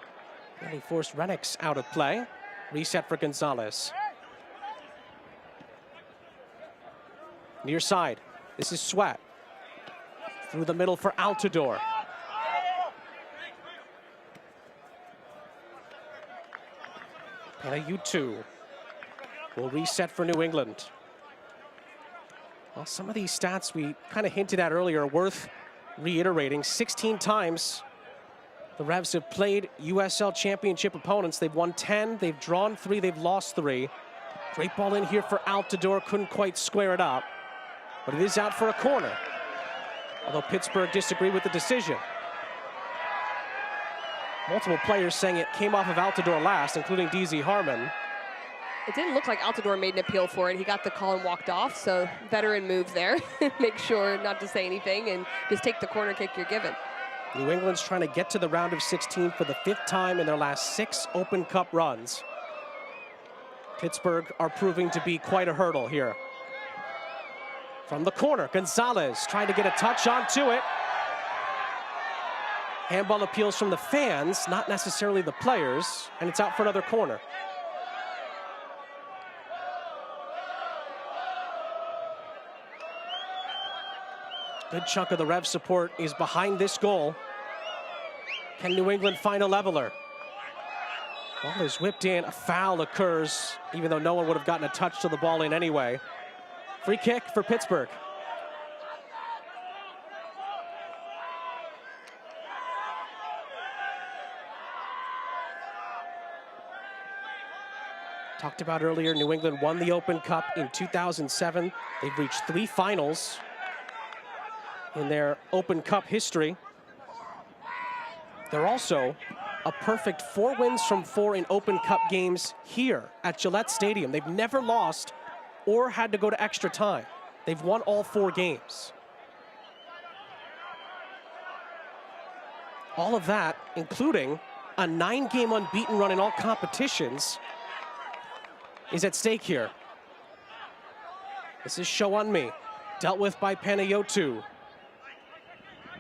really forced Renix out of play. Reset for Gonzalez. Near side, this is Sweat. Through the middle for Altidore. And a U2 will reset for New England. Well, some of these stats we kind of hinted at earlier are worth reiterating. 16 times the Revs have played USL Championship opponents. They've won 10, they've drawn 3, they've lost 3. Great ball in here for Altidore, couldn't quite square it up, but it is out for a corner. Although Pittsburgh disagreed with the decision. Multiple players saying it came off of Altidore last, including DZ Harmon. It didn't look like Altidore made an appeal for it. He got the call and walked off, so veteran move there. Make sure not to say anything and just take the corner kick you're given. New England's trying to get to the round of 16 for the 5th time in their last 6 Open Cup runs. Pittsburgh are proving to be quite a hurdle here. From the corner, Gonzalez trying to get a touch onto it. Handball appeals from the fans, not necessarily the players, and it's out for another corner. Good chunk of the Rev support is behind this goal. Can New England find a leveler? Ball is whipped in, a foul occurs, even though no one would have gotten a touch to the ball in anyway. Free kick for Pittsburgh. Talked about earlier, New England won the Open Cup in 2007. They've reached 3 finals in their Open Cup history. They're also a perfect 4 wins from 4 in Open Cup games here at Gillette Stadium. They've never lost or had to go to extra time. They've won all 4 games. All of that, including a 9-game unbeaten run in all competitions, is at stake here. This is show on me, dealt with by Panayotou.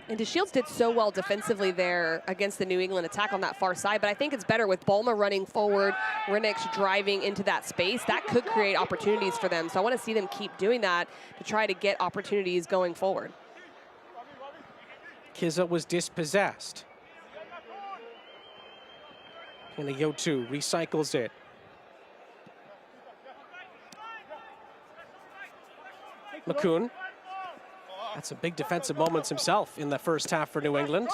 And DeShields did so well defensively there against the New England attack on that far side, but I think it's better with Balma running forward, Rinnick's driving into that space. That could create opportunities for them, so I want to see them keep doing that to try to get opportunities going forward. Kiza was dispossessed. Panayotou recycles it. McCoon. Had some big defensive moments himself in the first half for New England.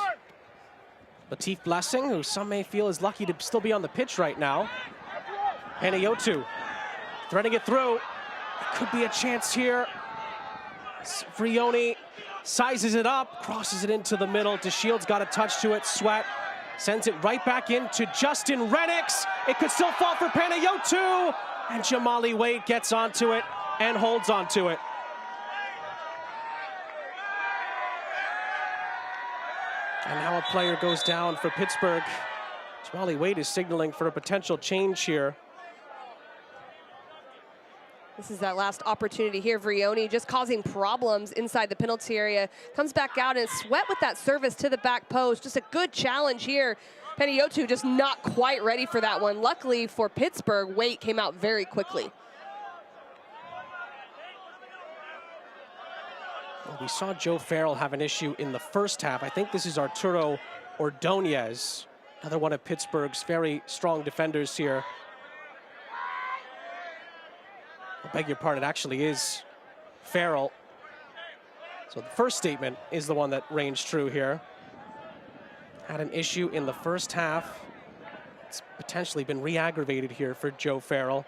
Latif Blessing, who some may feel is lucky to still be on the pitch right now. Panayotou threading it through. Could be a chance here. Vrioni sizes it up, crosses it into the middle. DeShields got a touch to it. Sweat sends it right back into Justin Rennicks. It could still fall for Panayotou. And Jamali Wade gets onto it and holds onto it. And now a player goes down for Pittsburgh. Jamali Wade is signaling for a potential change here. This is that last opportunity here. Vrioni just causing problems inside the penalty area. Comes back out and Sweat with that service to the back post. Just a good challenge here. Panayotou just not quite ready for that one. Luckily for Pittsburgh, Wade came out very quickly. We saw Joe Farrell have an issue in the first half. I think this is Arturo Ordonez, another one of Pittsburgh's very strong defenders here. I beg your pardon, it actually is Farrell. So the first statement is the one that rings true here. Had an issue in the first half. It's potentially been re-aggravated here for Joe Farrell.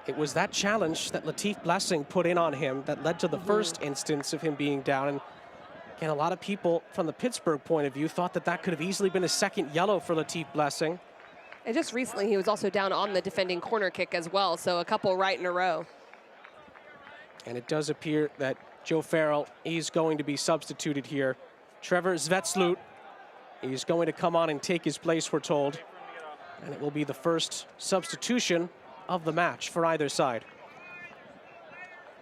It was that challenge that Latif Blessing put in on him that led to the first instance of him being down. And again, a lot of people from the Pittsburgh point of view thought that that could have easily been a second yellow for Latif Blessing. And just recently, he was also down on the defending corner kick as well, so a couple right in a row. And it does appear that Joe Farrell is going to be substituted here. Trevor Zvetslut is going to come on and take his place, we're told. And it will be the first substitution of the match for either side.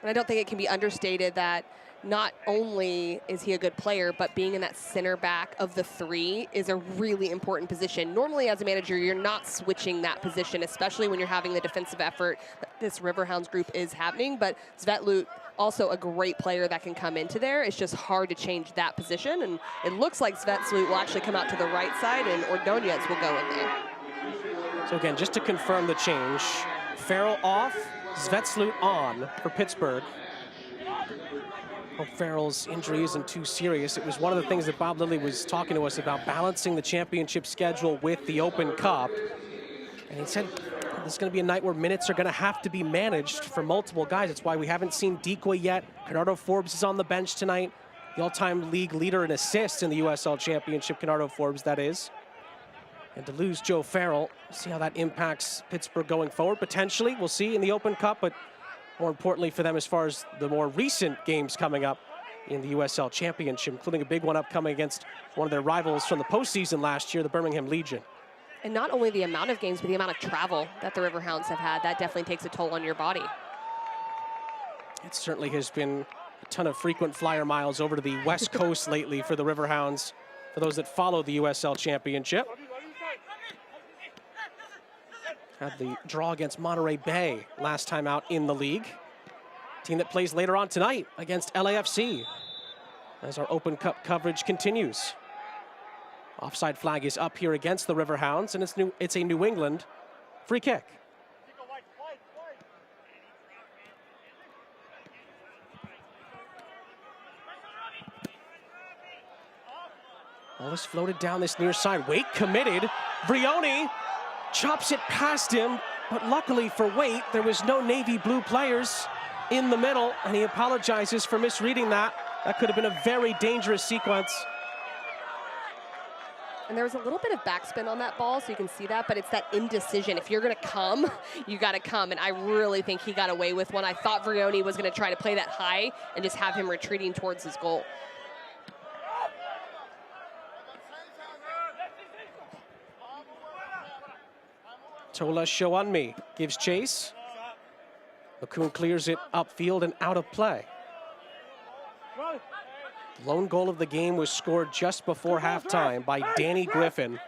And I don't think it can be understated that not only is he a good player, but being in that center back of the 3 is a really important position. Normally as a manager, you're not switching that position, especially when you're having the defensive effort that this Riverhounds group is happening. But Zvetslut, also a great player that can come into there. It's just hard to change that position. And it looks like Zvetslut will actually come out to the right side and Ordonez will go in there. So again, just to confirm the change, Farrell off, Zvetslut on for Pittsburgh. Hope Farrell's injury isn't too serious. It was one of the things that Bob Lilly was talking to us about, balancing the championship schedule with the Open Cup. And he said This is going to be a night where minutes are going to have to be managed for multiple guys. That's why we haven't seen Decoy yet. Bernardo Forbes is on the bench tonight. The all-time league leader in assists in the USL Championship, Bernardo Forbes, that is. And to lose Joe Farrell, see how that impacts Pittsburgh going forward. Potentially, we'll see in the Open Cup, but more importantly for them as far as the more recent games coming up in the USL Championship, including a big one upcoming against one of their rivals from the postseason last year, the Birmingham Legion. And not only the amount of games, but the amount of travel that the Riverhounds have had, that definitely takes a toll on your body. It certainly has been a ton of frequent flyer miles over to the West Coast lately for the Riverhounds, for those that follow the USL Championship. Had the draw against Monterey Bay last time out in the league. Team that plays later on tonight against LAFC as our Open Cup coverage continues. Offside flag is up here against the Riverhounds, and it's a New England free kick. Ball is floated down this near side. Waite committed. Vrioni chops it past him, but luckily for Waite, there was no navy blue players in the middle, and he apologizes for misreading that. That could have been a very dangerous sequence. And there was a little bit of backspin on that ball, so you can see that, but it's that indecision. If you're going to come, you got to come, and I really think he got away with one. I thought Vrioni was going to try to play that high and just have him retreating towards his goal. Tola Shounmi gives chase. Makoun clears it upfield and out of play. Lone goal of the game was scored just before halftime by Danny Griffin,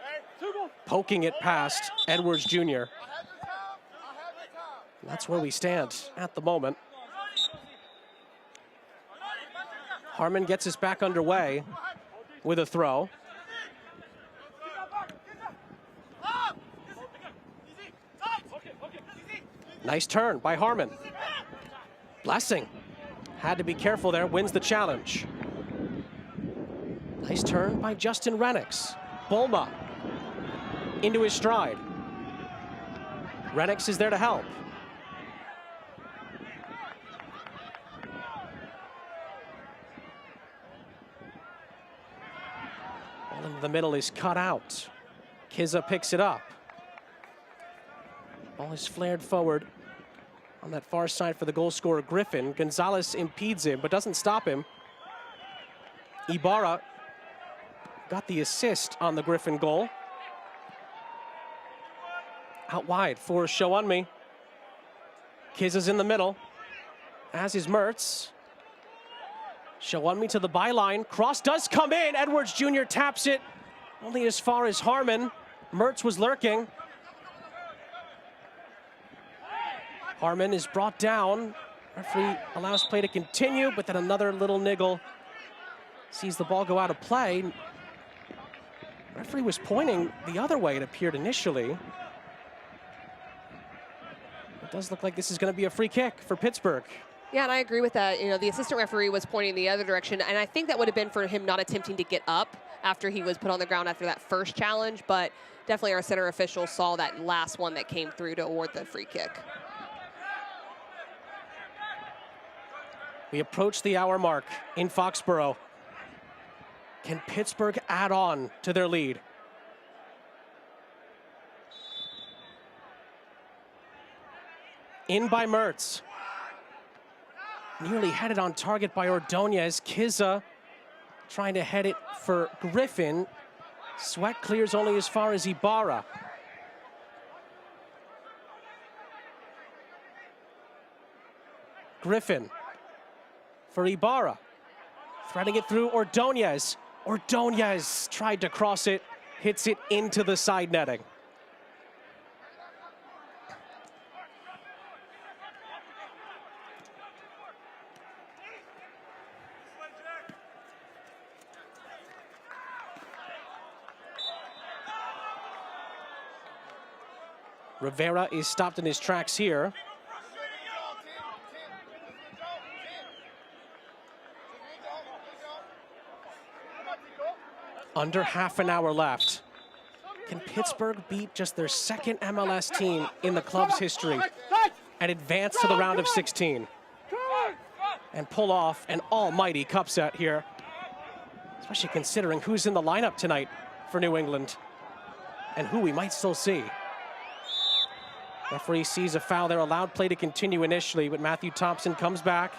poking it past Edwards Jr. That's where we stand at the moment. Harmon gets us back underway with a throw. Nice turn by Harmon. Blessing had to be careful there, wins the challenge. Nice turn by Justin Renix. Bulma into his stride. Renix is there to help. Ball in the middle is cut out. Kizza picks it up. Ball is flared forward on that far side for the goal scorer Griffin. Gonzalez impedes him, but doesn't stop him. Ibarra got the assist on the Griffin goal. Out wide for Shounmi. Kizza's in the middle, as is Mertz. Shounmi to the byline. Cross does come in. Edwards Jr. taps it only as far as Harmon. Mertz was lurking. Harmon is brought down. Referee allows play to continue, but then another little niggle. Sees the ball go out of play. Referee was pointing the other way, it appeared initially. It does look like this is going to be a free kick for Pittsburgh. Yeah, and I agree with that. You know, the assistant referee was pointing the other direction, and I think that would have been for him not attempting to get up after he was put on the ground after that first challenge, but definitely our center official saw that last one that came through to award the free kick. We approach the hour mark in Foxborough. Can Pittsburgh add on to their lead? In by Mertz. Nearly headed on target by Ordonez. Kizza trying to head it for Griffin. Sweat clears only as far as Ibarra. Griffin for Ibarra. Threading it through Ordonez. Ordonez tried to cross it, hits it into the side netting. Rivera is stopped in his tracks here. Under half an hour left. Can Pittsburgh beat just their second MLS team in the club's history and advance to the round of 16 and pull off an almighty cup set here, especially considering who's in the lineup tonight for New England and who we might still see. Referee sees a foul there, allowed play to continue initially, but Matthew Thompson comes back.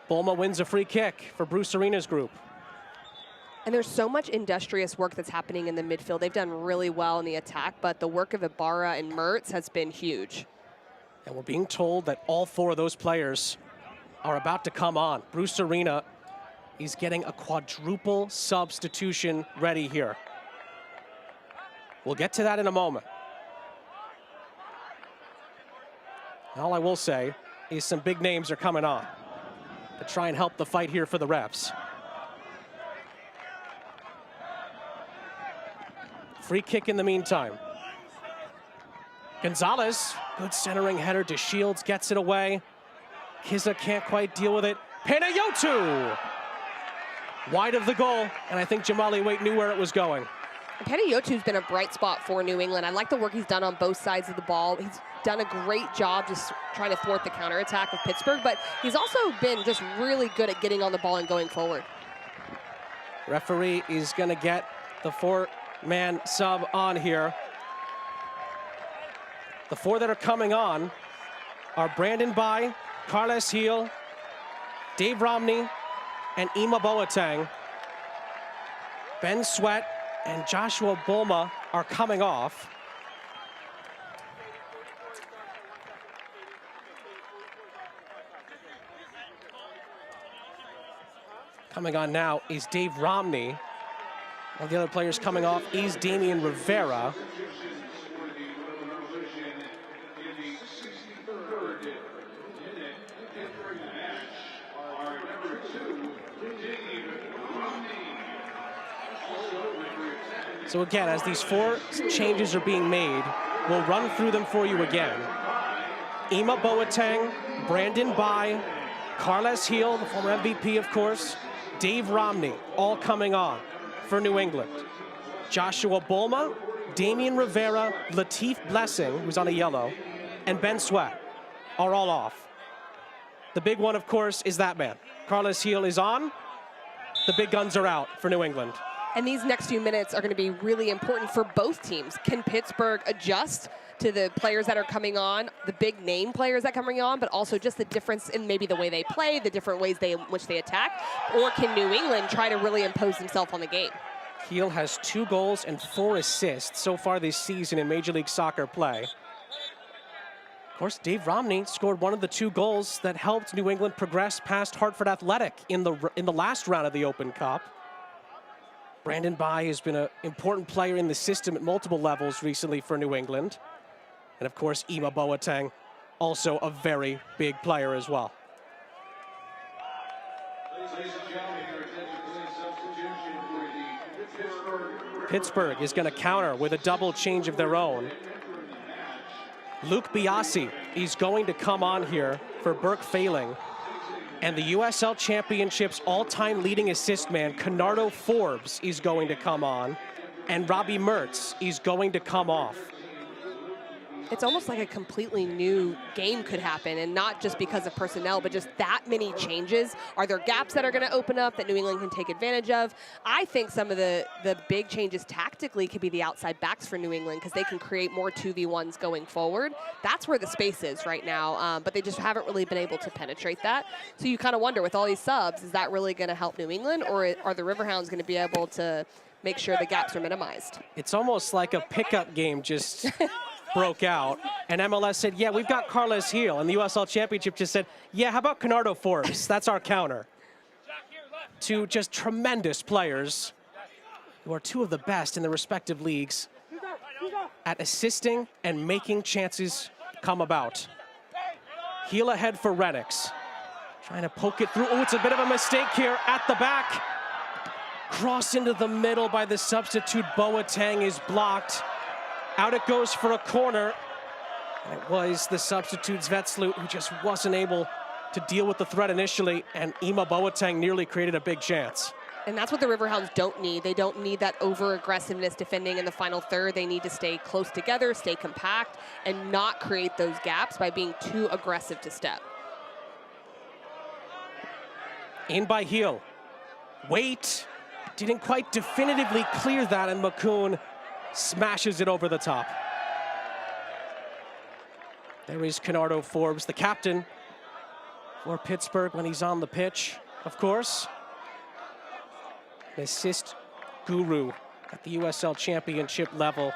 Bulma wins a free kick for Bruce Arena's group. And there's so much industrious work that's happening in the midfield. They've done really well in the attack, but the work of Ibarra and Mertz has been huge. And we're being told that all four of those players are about to come on. Bruce Arena is getting a quadruple substitution ready here. We'll get to that in a moment. All I will say is some big names are coming on to try and help the fight here for the refs. Free kick in the meantime. Gonzalez, good centering header to Shields, gets it away. Kiza can't quite deal with it. Panayotu! Wide of the goal, and I think Jamali Waite knew where it was going. Panayotu's been a bright spot for New England. I like the work he's done on both sides of the ball. He's done a great job just trying to thwart the counterattack of Pittsburgh, but he's also been just really good at getting on the ball and going forward. Referee is going to get the four-man sub on here. The four that are coming on are Brandon Bai, Carles Gil, Dave Romney, and Ima Boateng. Ben Sweat and Joshua Bulma are coming off. Coming on now is Dave Romney. One of the other players coming off is Damian Rivera. So again, as these four changes are being made, we'll run through them for you again. Ima Boateng, Brandon Bai, Carles Gil, the former MVP, of course, Dave Romney, all coming on for New England. Joshua Bulma, Damian Rivera, Latif Blessing, who's on a yellow, and Ben Sweat are all off. The big one, of course, is that man. Carles Gil is on. The big guns are out for New England. And these next few minutes are going to be really important for both teams. Can Pittsburgh adjust to the players that are coming on, the big name players that are coming on, but also just the difference in maybe the way they play, the different ways in which they attack? Or can New England try to really impose himself on the game? Gil has 2 goals and 4 assists so far this season in Major League Soccer play. Of course, Dave Romney scored one of the 2 goals that helped New England progress past Hartford Athletic in the last round of the Open Cup. Brandon Bai has been an important player in the system at multiple levels recently for New England. And of course, Ima Boateng, also a very big player as well. Pittsburgh is going to counter with a double change of their own. Luke Biasi is going to come on here for Burke Failing. And the USL Championship's all-time leading assist man, Kenardo Forbes, is going to come on. And Robbie Mertz is going to come off. It's almost like a completely new game could happen, and not just because of personnel, but just that many changes. Are there gaps that are going to open up that New England can take advantage of? I think some of the big changes tactically could be the outside backs for New England, because they can create more 2v1s going forward. That's where the space is right now, but they just haven't really been able to penetrate that. So you kind of wonder, with all these subs, is that really going to help New England, or are the Riverhounds going to be able to make sure the gaps are minimized? It's almost like a pickup game just broke out, and MLS said, yeah, we've got Carles Gil, and the USL Championship just said, yeah, how about Kenardo Forbes? That's our counter. 2 just tremendous players who are 2 of the best in their respective leagues at assisting and making chances come about. Gil ahead for Renix, trying to poke it through. Oh, it's a bit of a mistake here at the back. Cross into the middle by the substitute. Boateng is blocked. Out it goes for a corner. And it was the substitute Zvetslut who just wasn't able to deal with the threat initially, and Ima Boateng nearly created a big chance. And that's what the Riverhounds don't need. They don't need that over-aggressiveness defending in the final third. They need to stay close together, stay compact, and not create those gaps by being too aggressive to step. In by Heel. Waite didn't quite definitively clear that, and McCoon smashes it over the top. There is Kenardo Forbes, the captain for Pittsburgh when he's on the pitch, of course. An assist guru at the USL Championship level.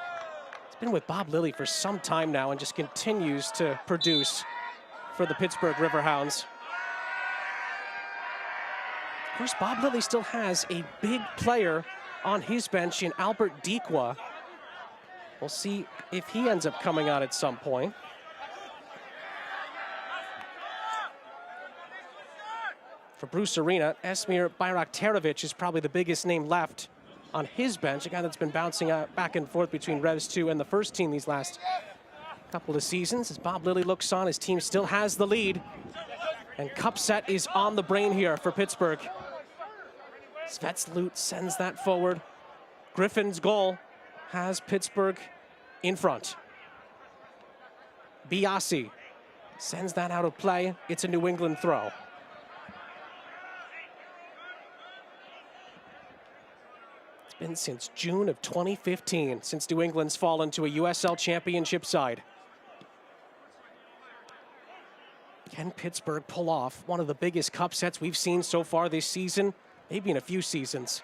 He's been with Bob Lilly for some time now and just continues to produce for the Pittsburgh Riverhounds. Of course, Bob Lilly still has a big player on his bench in Albert Dikwa. We'll see if he ends up coming out at some point. For Bruce Arena, Esmir Bayraktarovic is probably the biggest name left on his bench, a guy that's been bouncing back and forth between Revs 2 and the first team these last couple of seasons. As Bob Lilly looks on, his team still has the lead. And cup set is on the brain here for Pittsburgh. Svetslut sends that forward. Griffin's goal has Pittsburgh in front. Biasi sends that out of play. It's a New England throw. It's been since June of 2015 since New England's fallen to a USL Championship side. Can Pittsburgh pull off one of the biggest cup sets we've seen so far this season? Maybe in a few seasons.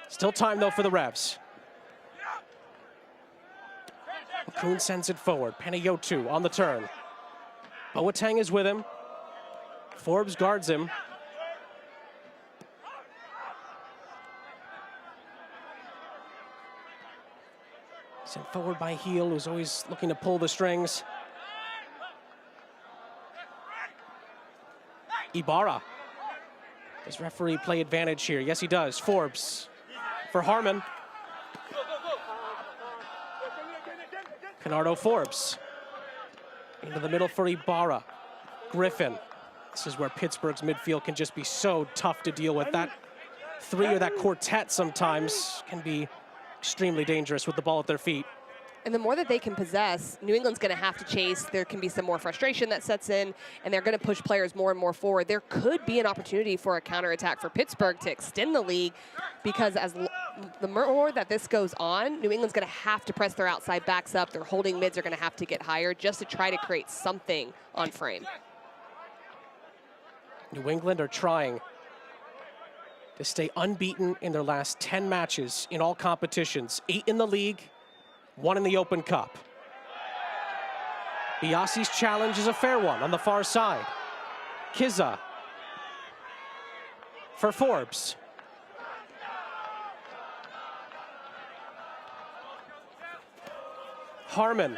Still time, though, for the Revs. McCoon sends it forward. Panayotou on the turn. Boateng is with him. Forbes guards him. Sent forward by Heel, who's always looking to pull the strings. Ibarra. Does referee play advantage here? Yes, he does. Forbes for Harmon. Kenardo Forbes. Into the middle for Ibarra. Griffin. This is where Pittsburgh's midfield can just be so tough to deal with. That three or that quartet sometimes can be extremely dangerous with the ball at their feet. And the more that they can possess, New England's going to have to chase. There can be some more frustration that sets in, and they're going to push players more and more forward. There could be an opportunity for a counterattack for Pittsburgh to extend the league, because the more that this goes on, New England's going to have to press their outside backs up. Their holding mids are going to have to get higher just to try to create something on frame. New England are trying to stay unbeaten in their last 10 matches in all competitions. 8 in the league, 1 in the Open Cup. Biasi's challenge is a fair one on the far side. Kiza for Forbes. Harmon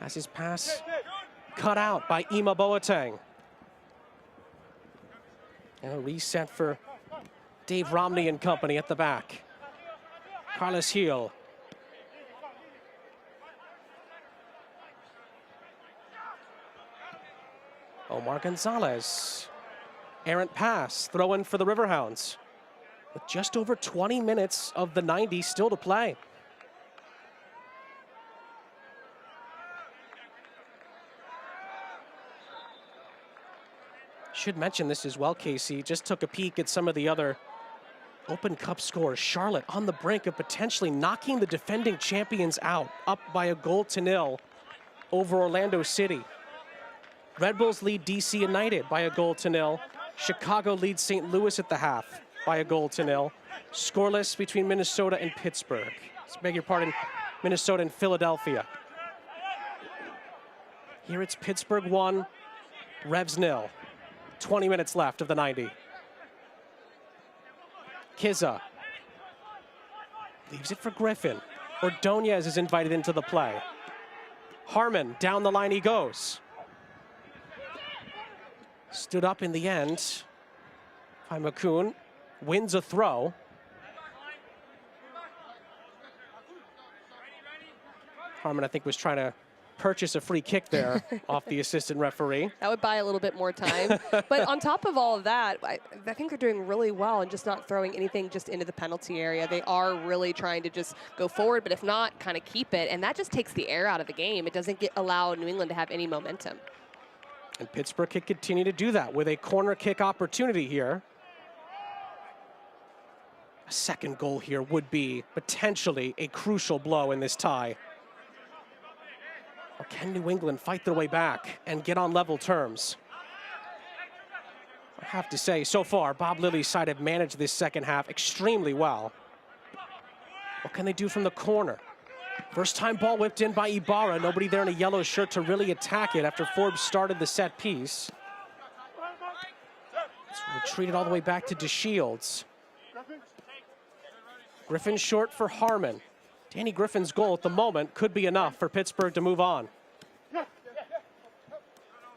has his pass cut out by Ima Boateng. And a reset for Dave Romney and company at the back. Carlos Heel. Omar Gonzalez. Errant pass, throw in for the Riverhounds. With just over 20 minutes of the 90 still to play. Should mention this as well, Casey. Just took a peek at some of the other Open Cup scores. Charlotte on the brink of potentially knocking the defending champions out, up by a 0-0 over Orlando City. Red Bulls lead DC United by a 0-0. Chicago leads St. Louis at the half by a 0-0. Scoreless between Minnesota and Pittsburgh. Beg your pardon, Minnesota and Philadelphia. Here it's Pittsburgh 1, Revs 0. 20 minutes left of the 90. Kiza leaves it for Griffin. Ordonez is invited into the play. Harmon, down the line he goes. Stood up in the end by McCoon. Wins a throw. Harmon, I think, was trying to purchase a free kick there off the assistant referee. That would buy a little bit more time. But on top of all of that, I think they're doing really well and just not throwing anything just into the penalty area. They are really trying to just go forward, but if not, kind of keep it. And that just takes the air out of the game. It doesn't allow New England to have any momentum. And Pittsburgh can continue to do that with a corner kick opportunity here. A second goal here would be potentially a crucial blow in this tie. Or can New England fight their way back and get on level terms? I have to say, so far, Bob Lilly's side have managed this second half extremely well. What can they do from the corner? First time ball whipped in by Ibarra. Nobody there in a yellow shirt to really attack it after Forbes started the set piece. It's retreated all the way back to DeShields. Griffin short for Harmon. Danny Griffin's goal at the moment could be enough for Pittsburgh to move on.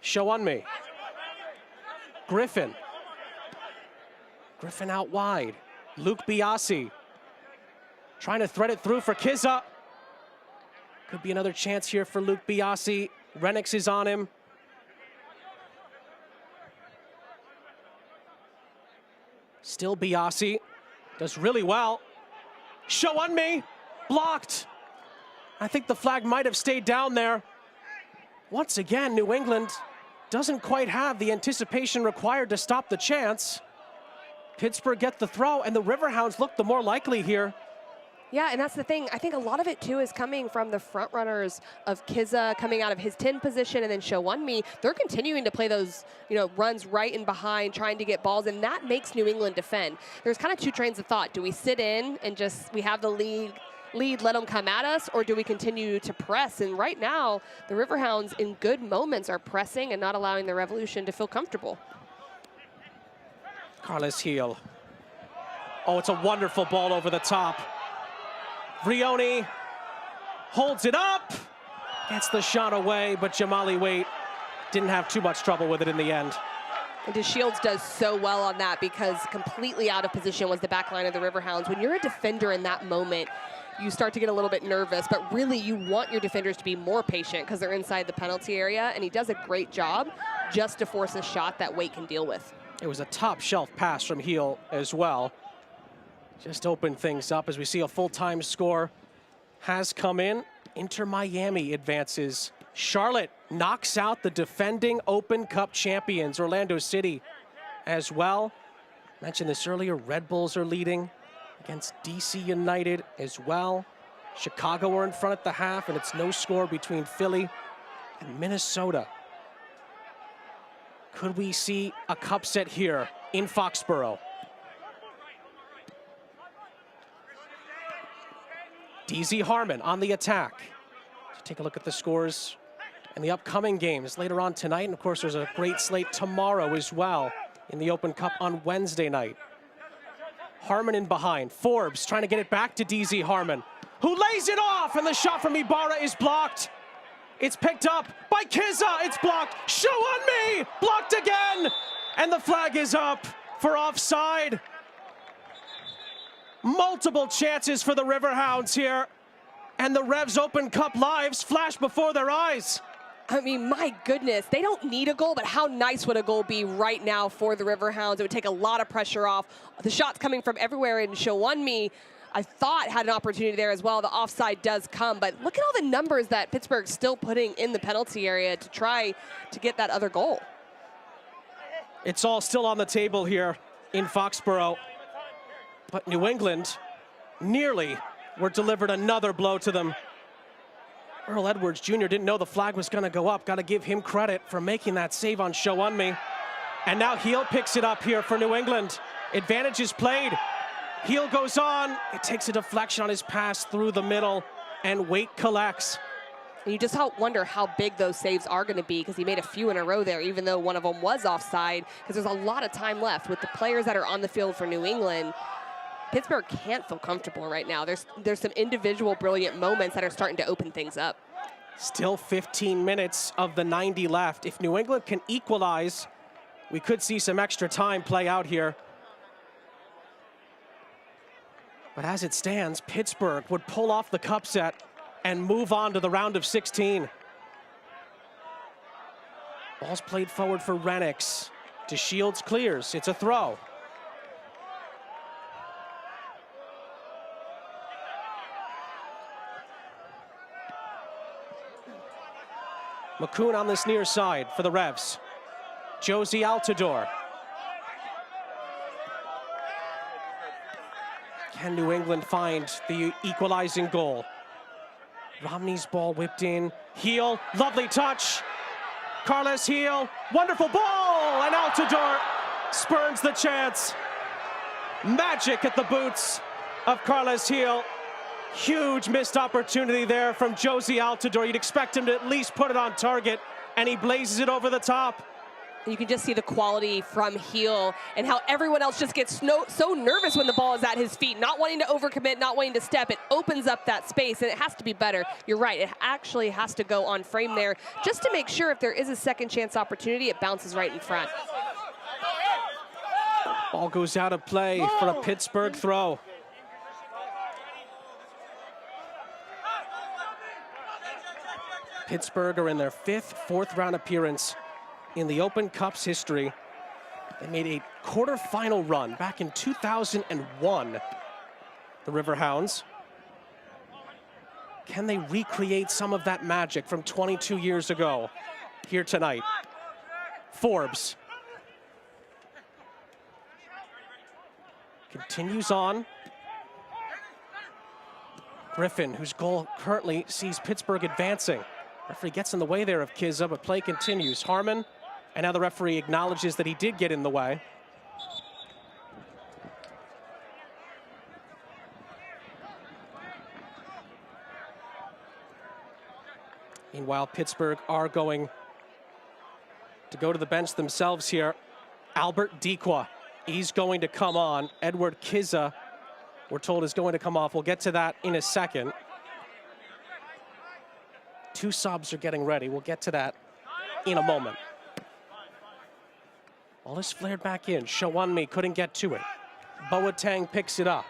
Show on me. Griffin. Griffin out wide. Luke Biasi trying to thread it through for Kizza. Could be another chance here for Luke Biasi. Renix is on him. Still Biasi. Does really well. Show on me. Blocked. I think the flag might have stayed down there. Once again, New England doesn't quite have the anticipation required to stop the chance. Pittsburgh get the throw, and the Riverhounds look the more likely here. Yeah, and that's the thing. I think a lot of it, too, is coming from the front runners of Kizza coming out of his 10 position and then Showunmi. They're continuing to play those, runs right in behind, trying to get balls, and that makes New England defend. There's kind of two trains of thought. Do we sit in and we have the lead, let them come at us, or do we continue to press? And right now, the Riverhounds in good moments are pressing and not allowing the Revolution to feel comfortable. Carlos Heel. Oh, it's a wonderful ball over the top. Vrioni holds it up, gets the shot away, but Jamali Waite didn't have too much trouble with it in the end. And DeShields does so well on that because completely out of position was the back line of the Riverhounds. When you're a defender in that moment, you start to get a little bit nervous, but really you want your defenders to be more patient because they're inside the penalty area, and he does a great job just to force a shot that Waite can deal with. It was a top shelf pass from Heel as well. Just opened things up as we see a full-time score has come in. Inter Miami advances. Charlotte knocks out the defending Open Cup champions, Orlando City, as well. Mentioned this earlier, Red Bulls are leading against DC United as well. Chicago are in front at the half, and it's no score between Philly and Minnesota. Could we see a cup set here in Foxborough? DZ Harmon on the attack. So take a look at the scores and the upcoming games later on tonight. And of course, there's a great slate tomorrow as well in the Open Cup on Wednesday night. Harmon in behind. Forbes trying to get it back to DZ Harmon, who lays it off, and the shot from Ibarra is blocked. It's picked up by Kizza. It's blocked. Show on me. Blocked again. And the flag is up for offside. Multiple chances for the Riverhounds here, and the Revs Open Cup lives flash before their eyes. I mean, my goodness, they don't need a goal, but how nice would a goal be right now for the Riverhounds? It would take a lot of pressure off. The shots coming from everywhere, and Showunmi, I thought, had an opportunity there as well. The offside does come, but look at all the numbers that Pittsburgh's still putting in the penalty area to try to get that other goal. It's all still on the table here in Foxborough. But New England nearly were delivered another blow to them. Earl Edwards Jr. didn't know the flag was going to go up. Got to give him credit for making that save on Showunmi. And now Heel picks it up here for New England. Advantage is played. Heel goes on. It takes a deflection on his pass through the middle, and Waite collects. And you just wonder how big those saves are going to be, because he made a few in a row there, even though one of them was offside, because there's a lot of time left with the players that are on the field for New England. Pittsburgh can't feel comfortable right now. There's some individual brilliant moments that are starting to open things up. Still 15 minutes of the 90 left. If New England can equalize, we could see some extra time play out here. But as it stands, Pittsburgh would pull off the cup set and move on to the round of 16. Ball's played forward for Renix. DeShields clears. It's a throw. McCoon on this near side for the Revs. Josie Altidore. Can New England find the equalizing goal? Romney's ball whipped in. Heel, lovely touch. Carles Heel, wonderful ball, and Altidore spurns the chance. Magic at the boots of Carles Heel. Huge missed opportunity there from Josie Altidore. You'd expect him to at least put it on target, and he blazes it over the top. You can just see the quality from Heel and how everyone else just gets so nervous when the ball is at his feet, not wanting to overcommit, not wanting to step. It opens up that space, and it has to be better. You're right, it actually has to go on frame there just to make sure if there is a second chance opportunity, it bounces right in front. Ball goes out of play for a Pittsburgh throw. Pittsburgh are in their fourth round appearance in the Open Cup's history. They made a quarterfinal run back in 2001, the Riverhounds. Can they recreate some of that magic from 22 years ago here tonight? Forbes continues on. Griffin, whose goal currently sees Pittsburgh advancing. Referee gets in the way there of Kizza, but play continues. Harmon, and now the referee acknowledges that he did get in the way. Meanwhile, Pittsburgh are going to go to the bench themselves here. Albert Dequa, he's going to come on. Edward Kizza, we're told, is going to come off. We'll get to that in a second. Two subs are getting ready. We'll get to that in a moment. All is flared back in. Shawunmi couldn't get to it. Boateng picks it up.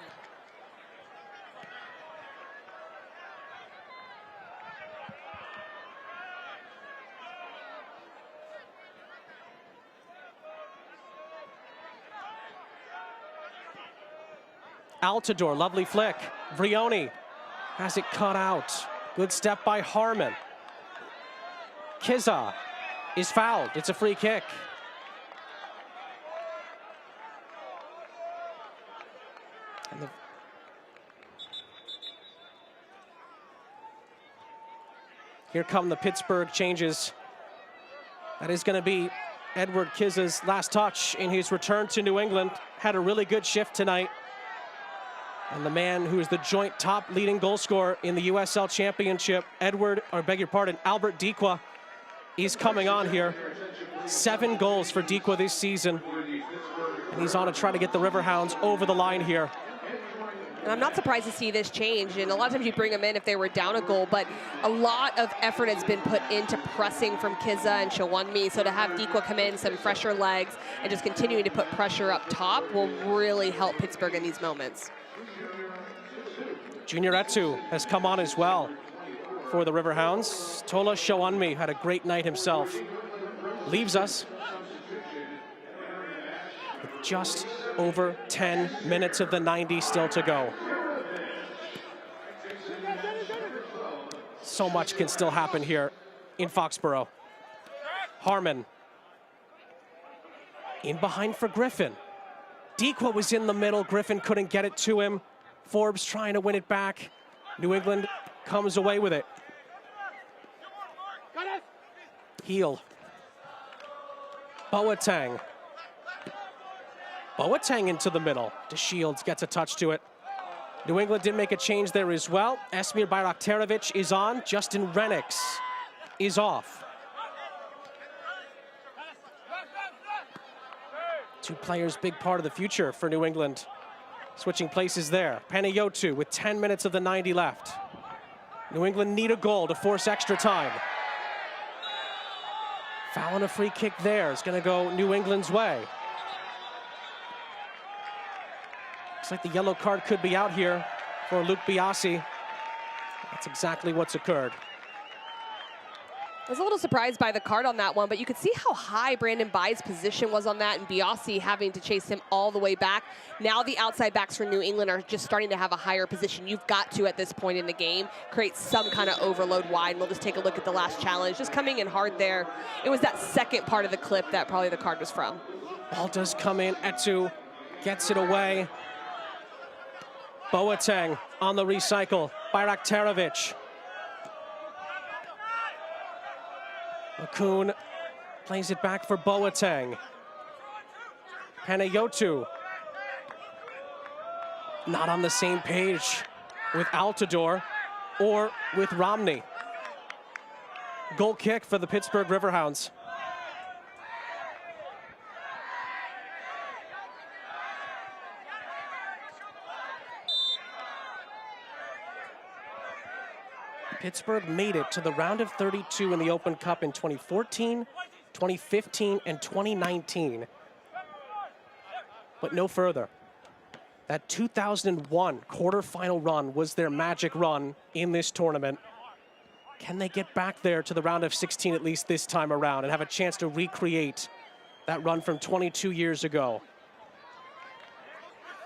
Altidore, lovely flick. Vrioni has it cut out. Good step by Harmon. Kizza is fouled. It's a free kick. And here come the Pittsburgh changes. That is going to be Edward Kizza's last touch in his return to New England. Had a really good shift tonight. And the man who is the joint top leading goal scorer in the USL Championship, Albert Dequa, is coming on here. 7 goals for Dequa this season. And he's on to try to get the Riverhounds over the line here. And I'm not surprised to see this change. And a lot of times you bring them in if they were down a goal, but a lot of effort has been put into pressing from Kizza and Shawunmi. So to have Dequa come in, some fresher legs, and just continuing to put pressure up top will really help Pittsburgh in these moments. Junior Etu has come on as well for the Riverhounds. Tola Shawunmi had a great night himself. Leaves us with just over 10 minutes of the 90 still to go. So much can still happen here in Foxborough. Harmon in behind for Griffin. Dequa was in the middle. Griffin couldn't get it to him. Forbes trying to win it back. New England comes away with it. Heel. Boateng. Boateng into the middle. DeShields gets a touch to it. New England did make a change there as well. Esmir Bayraktarovic is on. Justin Renix is off. 2 players, big part of the future for New England. Switching places there. Panayotou with 10 minutes of the 90 left. New England need a goal to force extra time. Foul and a free kick there is going to go New England's way. Looks like the yellow card could be out here for Luke Biasi. That's exactly what's occurred. I was a little surprised by the card on that one, but you could see how high Brandon By's position was on that, and Biasi having to chase him all the way back. Now the outside backs for New England are just starting to have a higher position. You've got to, at this point in the game, create some kind of overload wide. And we'll just take a look at the last challenge. Just coming in hard there. It was that second part of the clip that probably the card was from. Ball does come in. Etu gets it away. Boateng on the recycle. Bayraktarovic. Makun plays it back for Boateng. Panayotou not on the same page with Altidore or with Romney. Goal kick for the Pittsburgh Riverhounds. Pittsburgh made it to the round of 32 in the Open Cup in 2014, 2015, and 2019. But no further. That 2001 quarterfinal run was their magic run in this tournament. Can they get back there to the round of 16 at least this time around and have a chance to recreate that run from 22 years ago?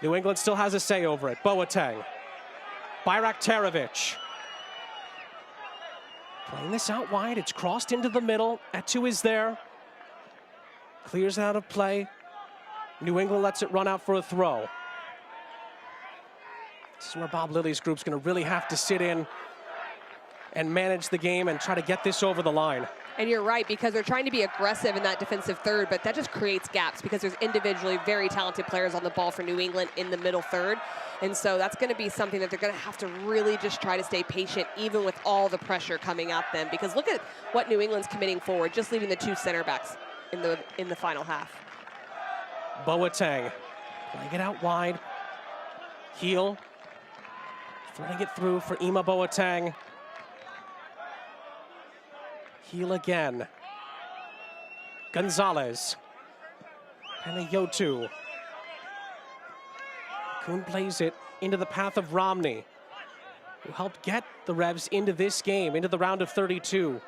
New England still has a say over it. Boateng. Bayraktarovic. Playing this out wide, it's crossed into the middle. Etu is there. Clears it out of play. New England lets it run out for a throw. This is where Bob Lilly's group's gonna really have to sit in and manage the game and try to get this over the line. And you're right, because they're trying to be aggressive in that defensive third, but that just creates gaps because there's individually very talented players on the ball for New England in the middle third. And so that's going to be something that they're going to have to really just try to stay patient, even with all the pressure coming at them. Because look at what New England's committing forward, just leaving the two center backs in the final half. Boateng playing it out wide. Heel throwing it through for Ima Boateng. Heel again. Gonzalez. Panayotou. Kuhn plays it into the path of Romney, who helped get the Revs into this game, into the round of 32.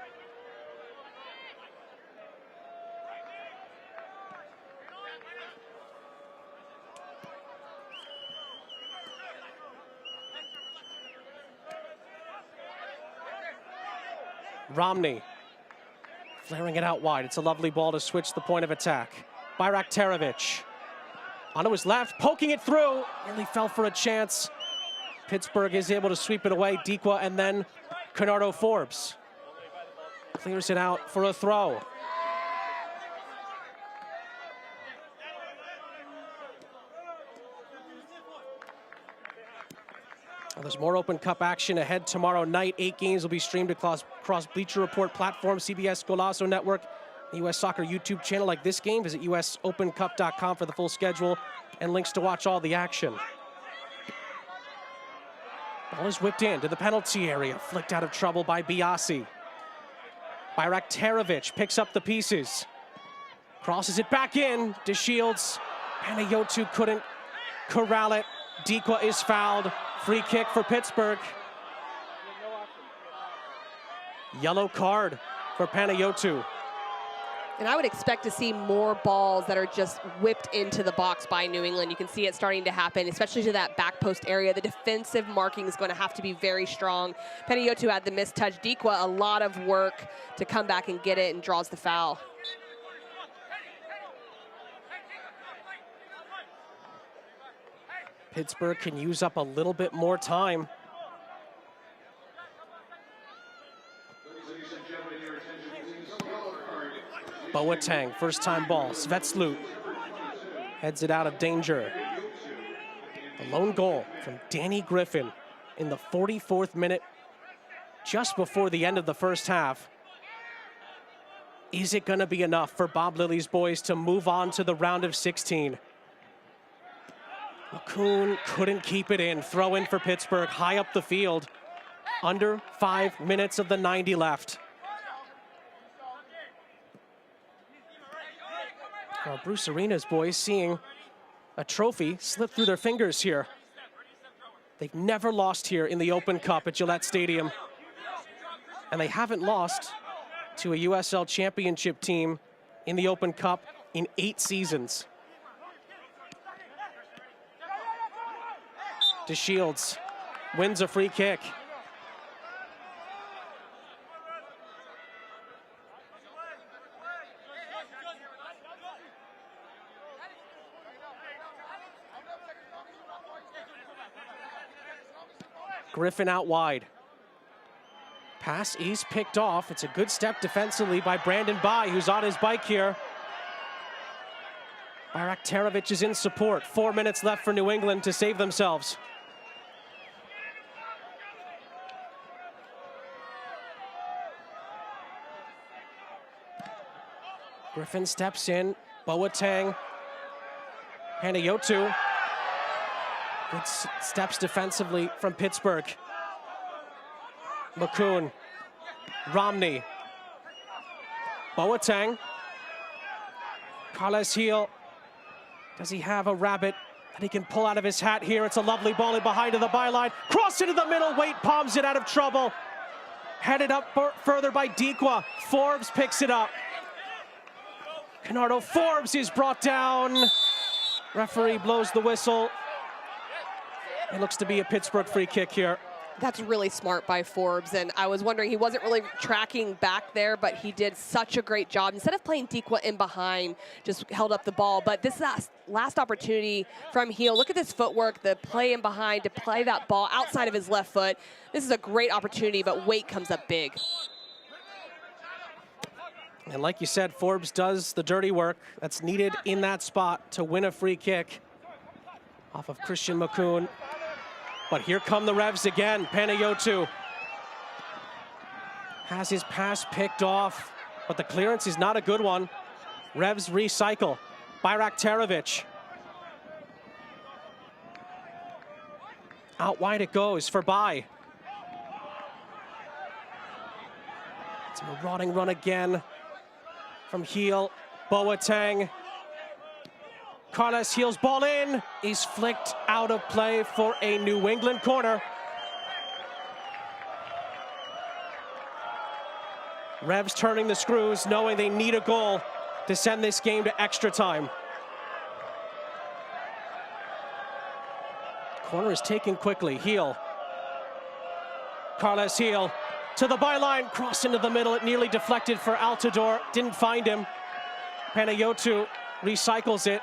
Romney flaring it out wide. It's a lovely ball to switch the point of attack. Bayraktarovic onto his left, poking it through. Nearly fell for a chance. Pittsburgh is able to sweep it away. Dikwa and then Canardo Forbes clears it out for a throw. Well, there's more Open Cup action ahead tomorrow night. 8 games will be streamed across Bleacher Report platform, CBS Golazo Network, the U.S. Soccer YouTube channel. Like this game, visit usopencup.com for the full schedule and links to watch all the action. Ball is whipped into the penalty area, flicked out of trouble by Biasi. Bayraktarovic picks up the pieces, crosses it back in to Shields. Panayotou couldn't corral it. Dikwa is fouled. Free kick for Pittsburgh. Yellow card for Panayotou. And I would expect to see more balls that are just whipped into the box by New England. You can see it starting to happen, especially to that back post area. The defensive marking is going to have to be very strong. Panayotou had the missed touch. Dikwa, a lot of work to come back and get it, and draws the foul. Pittsburgh can use up a little bit more time. Boateng, first time ball. Svetslut heads it out of danger. A lone goal from Danny Griffin in the 44th minute, just before the end of the first half. Is it going to be enough for Bob Lilly's boys to move on to the round of 16? Makun couldn't keep it in. Throw in for Pittsburgh, high up the field. Under 5 minutes of the 90 left. Well, Bruce Arena's boys seeing a trophy slip through their fingers here. They've never lost here in the Open Cup at Gillette Stadium. And they haven't lost to a USL championship team in the Open Cup in 8 seasons. DeShields wins a free kick. Griffin out wide. Pass is picked off. It's a good step defensively by Brandon Bai, who's on his bike here. Bayraktarovic is in support. 4 minutes left for New England to save themselves. Griffin steps in. Boateng. Panayotou. Good steps defensively from Pittsburgh. Makoun. Romney. Boateng. Carles Heel. Does he have a rabbit that he can pull out of his hat here? It's a lovely ball in behind of the byline. Cross into the middle. Waite palms it out of trouble. Headed up further by Dikwa. Forbes picks it up. Canardo Forbes is brought down. Referee blows the whistle. It looks to be a Pittsburgh free kick here. That's really smart by Forbes, and I was wondering, he wasn't really tracking back there, but he did such a great job. Instead of playing Dikwa in behind, just held up the ball. But this last opportunity from Heel, look at this footwork, the play in behind to play that ball outside of his left foot. This is a great opportunity, but Waite comes up big. And like you said, Forbes does the dirty work that's needed in that spot to win a free kick off of Christian Makoun. But here come the Revs again. Panayotou has his pass picked off, but the clearance is not a good one. Revs recycle. Bayraktarovic. Out wide it goes for Bai. It's a marauding run again from Heel. Boateng. Carles Heel's ball in is flicked out of play for a New England corner. Revs turning the screws, knowing they need a goal to send this game to extra time. Corner is taken quickly. Heel. Carles Heel to the byline, cross into the middle. It nearly deflected for Altidore. Didn't find him. Panayotou recycles it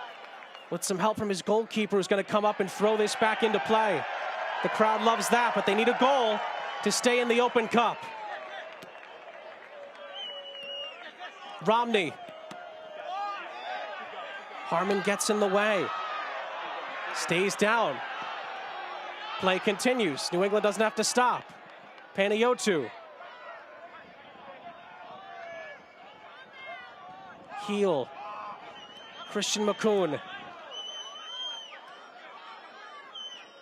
with some help from his goalkeeper, who's going to come up and throw this back into play. The crowd loves that, but they need a goal to stay in the Open Cup. Romney. Harmon gets in the way. Stays down. Play continues. New England doesn't have to stop. Panayotou. Heel. Christian Makoun.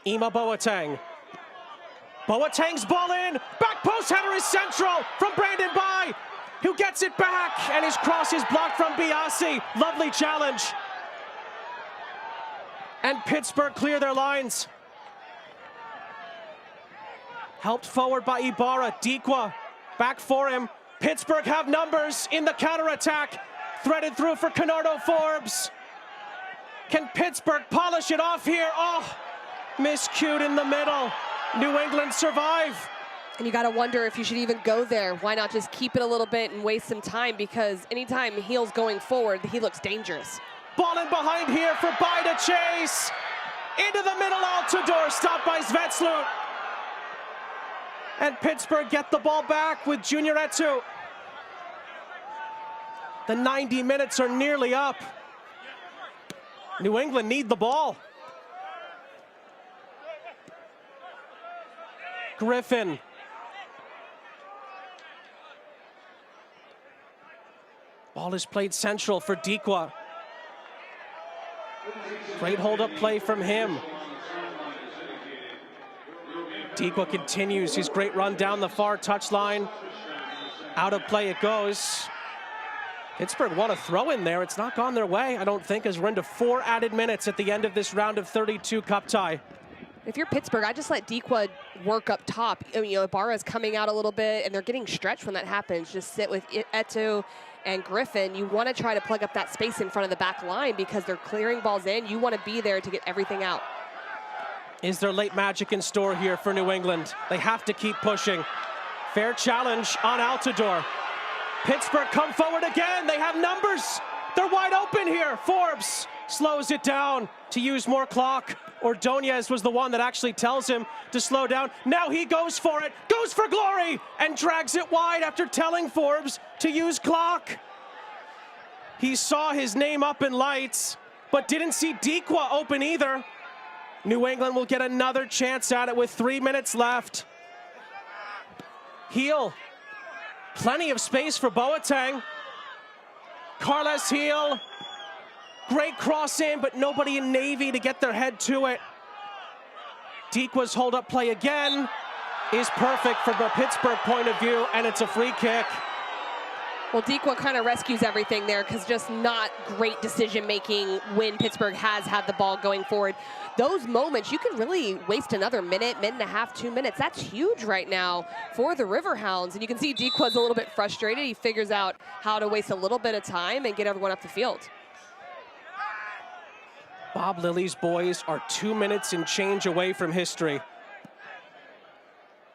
Ima Boateng. Boateng's ball in. Back post header is central from Brandon Bai, who gets it back, and his cross is blocked from Biasi. Lovely challenge. And Pittsburgh clear their lines. Helped forward by Ibarra. Dikwa back for him. Pittsburgh have numbers in the counterattack. Threaded through for Canardo Forbes. Can Pittsburgh polish it off here? Oh, miscued in the middle. New England survive. And you got to wonder if you should even go there. Why not just keep it a little bit and waste some time? Because anytime Heel's going forward, he looks dangerous. Ball in behind here for Bai to chase. Into the middle, Altidore, stopped by Svetslut. And Pittsburgh get the ball back with Junior Etu. The 90 minutes are nearly up. New England need the ball. Griffin. Ball is played central for Dikwa. Great hold-up play from him. Dikwa continues his great run down the far touchline. Out of play it goes. Pittsburgh want to throw in there. It's not gone their way, I don't think, as we're into 4 added minutes at the end of this round of 32 cup tie. If you're Pittsburgh, I just let Dequa work up top. I mean, Ibarra's coming out a little bit, and they're getting stretched when that happens. Just sit with Eto and Griffin. You want to try to plug up that space in front of the back line because they're clearing balls in. You want to be there to get everything out. Is there late magic in store here for New England? They have to keep pushing. Fair challenge on Altidore. Pittsburgh come forward again. They have numbers. They're wide open here. Forbes slows it down to use more clock. Ordonez was the one that actually tells him to slow down. Now he goes for it, goes for glory, and drags it wide after telling Forbes to use clock. He saw his name up in lights, but didn't see Dequa open either. New England will get another chance at it with 3 minutes left. Heel, plenty of space for Boateng. Carles Heel, great cross in, but nobody in Navy to get their head to it. Dequa's hold-up play again is perfect from the Pittsburgh point of view, and it's a free kick. Well, Dequa kind of rescues everything there because just not great decision-making when Pittsburgh has had the ball going forward. Those moments, you can really waste another minute, minute and a half, 2 minutes. That's huge right now for the Riverhounds. And you can see Dequa's a little bit frustrated. He figures out how to waste a little bit of time and get everyone up the field. Bob Lilly's boys are 2 minutes and change away from history.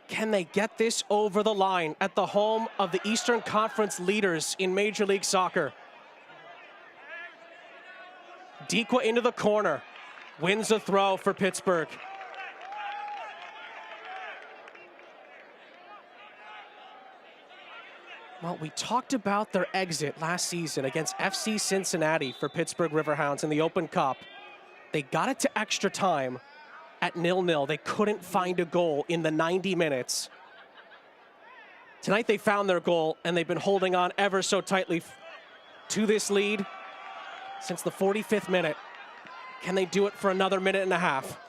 Can they get this over the line at the home of the Eastern Conference leaders in Major League Soccer? Dequa into the corner, wins a throw for Pittsburgh. Well, we talked about their exit last season against FC Cincinnati for Pittsburgh Riverhounds in the Open Cup. They got it to extra time at 0-0. They couldn't find a goal in the 90 minutes. Tonight they found their goal, and they've been holding on ever so tightly to this lead since the 45th minute. Can they do it for another minute and a half?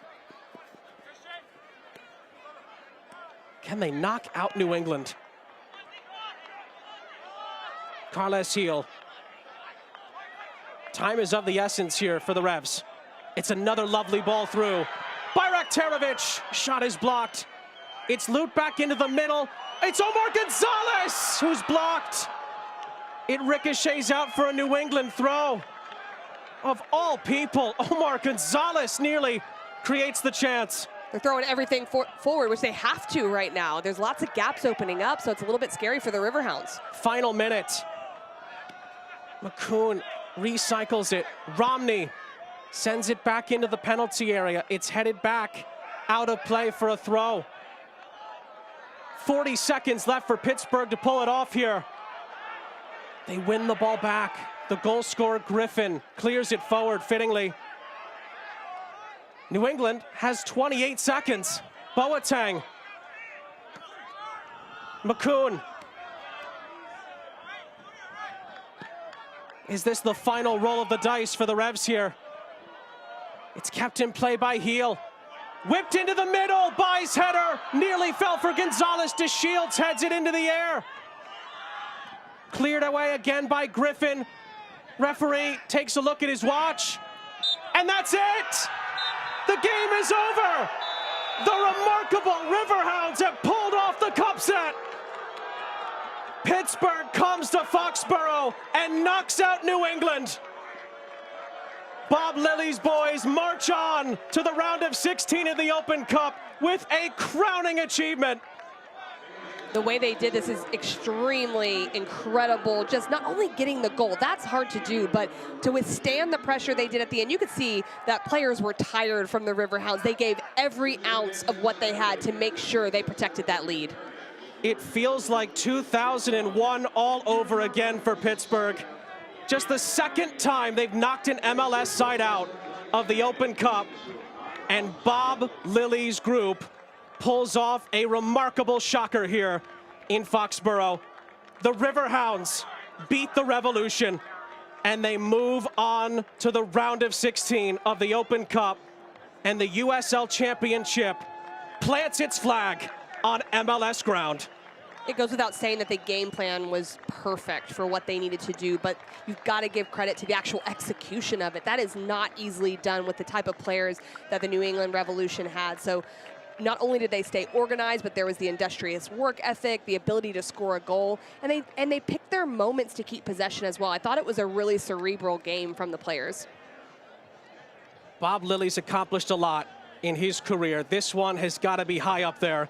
Can they knock out New England? Carles Heel. Time is of the essence here for the Revs. It's another lovely ball through. Bayraktarovic, shot is blocked. It's looped back into the middle. It's Omar Gonzalez who's blocked. It ricochets out for a New England throw. Of all people, Omar Gonzalez nearly creates the chance. They're throwing everything forward, which they have to right now. There's lots of gaps opening up, so it's a little bit scary for the Riverhounds. Final minute. McCoon recycles it. Romney sends it back into the penalty area. It's headed back out of play for a throw. 40 seconds left for Pittsburgh to pull it off here. They win the ball back. The goal scorer, Griffin, clears it forward fittingly. New England has 28 seconds. Boateng. McCoon. Is this the final roll of the dice for the Revs here? It's kept in play by Heel. Whipped into the middle, Bai's header. Nearly fell for Gonzalez. DeShields heads it into the air. Cleared away again by Griffin. Referee takes a look at his watch. And that's it! The game is over! The remarkable Riverhounds have pulled off the cup set. Pittsburgh comes to Foxborough and knocks out New England. Bob Lilly's boys march on to the round of 16 of the Open Cup with a crowning achievement. The way they did this is extremely incredible. Just not only getting the goal, that's hard to do, but to withstand the pressure they did at the end. You could see that players were tired from the Riverhounds. They gave every ounce of what they had to make sure they protected that lead. It feels like 2001 all over again for Pittsburgh. Just the second time they've knocked an MLS side out of the Open Cup, and Bob Lilly's group pulls off a remarkable shocker here in Foxborough. The Riverhounds beat the Revolution, and they move on to the round of 16 of the Open Cup, and the USL Championship plants its flag on MLS ground. It goes without saying that the game plan was perfect for what they needed to do, but you've got to give credit to the actual execution of it. That is not easily done with the type of players that the New England Revolution had. So not only did they stay organized, but there was the industrious work ethic, the ability to score a goal, and they picked their moments to keep possession as well. I thought it was a really cerebral game from the players. Bob Lilly's accomplished a lot in his career. This one has got to be high up there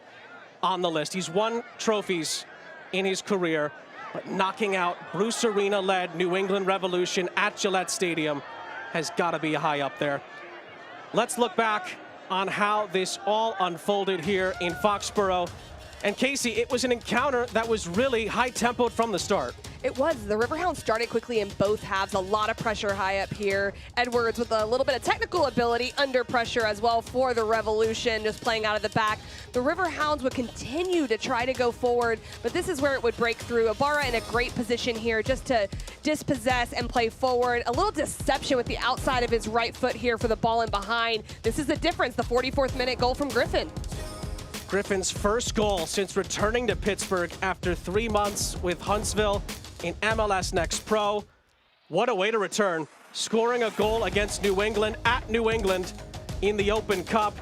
on the list. He's won trophies in his career, but knocking out Bruce Arena-led New England Revolution at Gillette Stadium has got to be high up there. Let's look back on how this all unfolded here in Foxborough. And Casey, it was an encounter that was really high-tempoed from the start. It was. The Riverhounds started quickly in both halves. A lot of pressure high up here. Edwards with a little bit of technical ability under pressure as well for the Revolution, just playing out of the back. The Riverhounds would continue to try to go forward, but this is where it would break through. Ibarra in a great position here just to dispossess and play forward. A little deception with the outside of his right foot here for the ball in behind. This is the difference, the 44th minute goal from Griffin. Griffin's first goal since returning to Pittsburgh after 3 months with Huntsville in MLS Next Pro. What a way to return, scoring a goal against New England at New England in the Open Cup.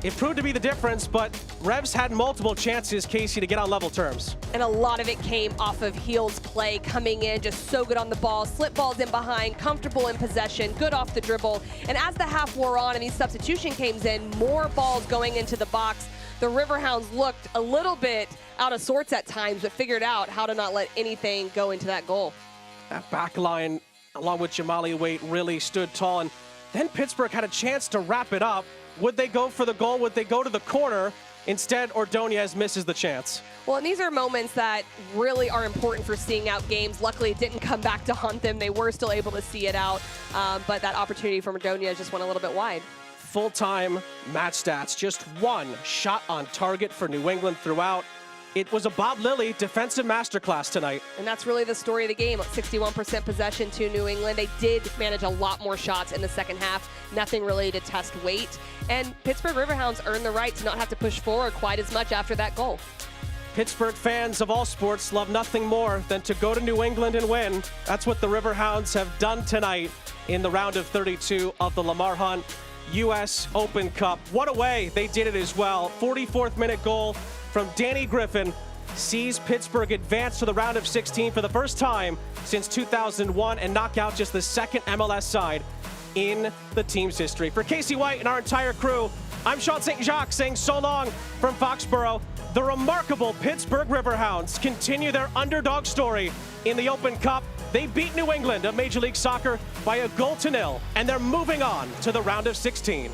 It proved to be the difference, but Revs had multiple chances, Casey, to get on level terms. And a lot of it came off of Heel's play, coming in just so good on the ball, slip balls in behind, comfortable in possession, good off the dribble. And as the half wore on and these substitution came in, more balls going into the box. The Riverhounds looked a little bit out of sorts at times, but figured out how to not let anything go into that goal. That back line, along with Jamali Waite, really stood tall. And then Pittsburgh had a chance to wrap it up. Would they go for the goal? Would they go to the corner? Instead, Ordonez misses the chance. Well, and these are moments that really are important for seeing out games. Luckily, it didn't come back to haunt them. They were still able to see it out, but that opportunity from Ordonez just went a little bit wide. Full-time match stats, just one shot on target for New England throughout. It was a Bob Lilly defensive masterclass tonight. And that's really the story of the game. 61% possession to New England. They did manage a lot more shots in the second half. Nothing really to test weight. And Pittsburgh Riverhounds earned the right to not have to push forward quite as much after that goal. Pittsburgh fans of all sports love nothing more than to go to New England and win. That's what the Riverhounds have done tonight in the round of 32 of the Lamar Hunt U.S. Open Cup. What a way they did it as well. 44th minute goal from Danny Griffin sees Pittsburgh advance to the round of 16 for the first time since 2001 and knock out just the second MLS side in the team's history. For Casey White and our entire crew, I'm Sean St. Jacques saying so long from Foxborough. The remarkable Pittsburgh Riverhounds continue their underdog story in the Open Cup. They beat New England of Major League Soccer by 1-0, and they're moving on to the round of 16.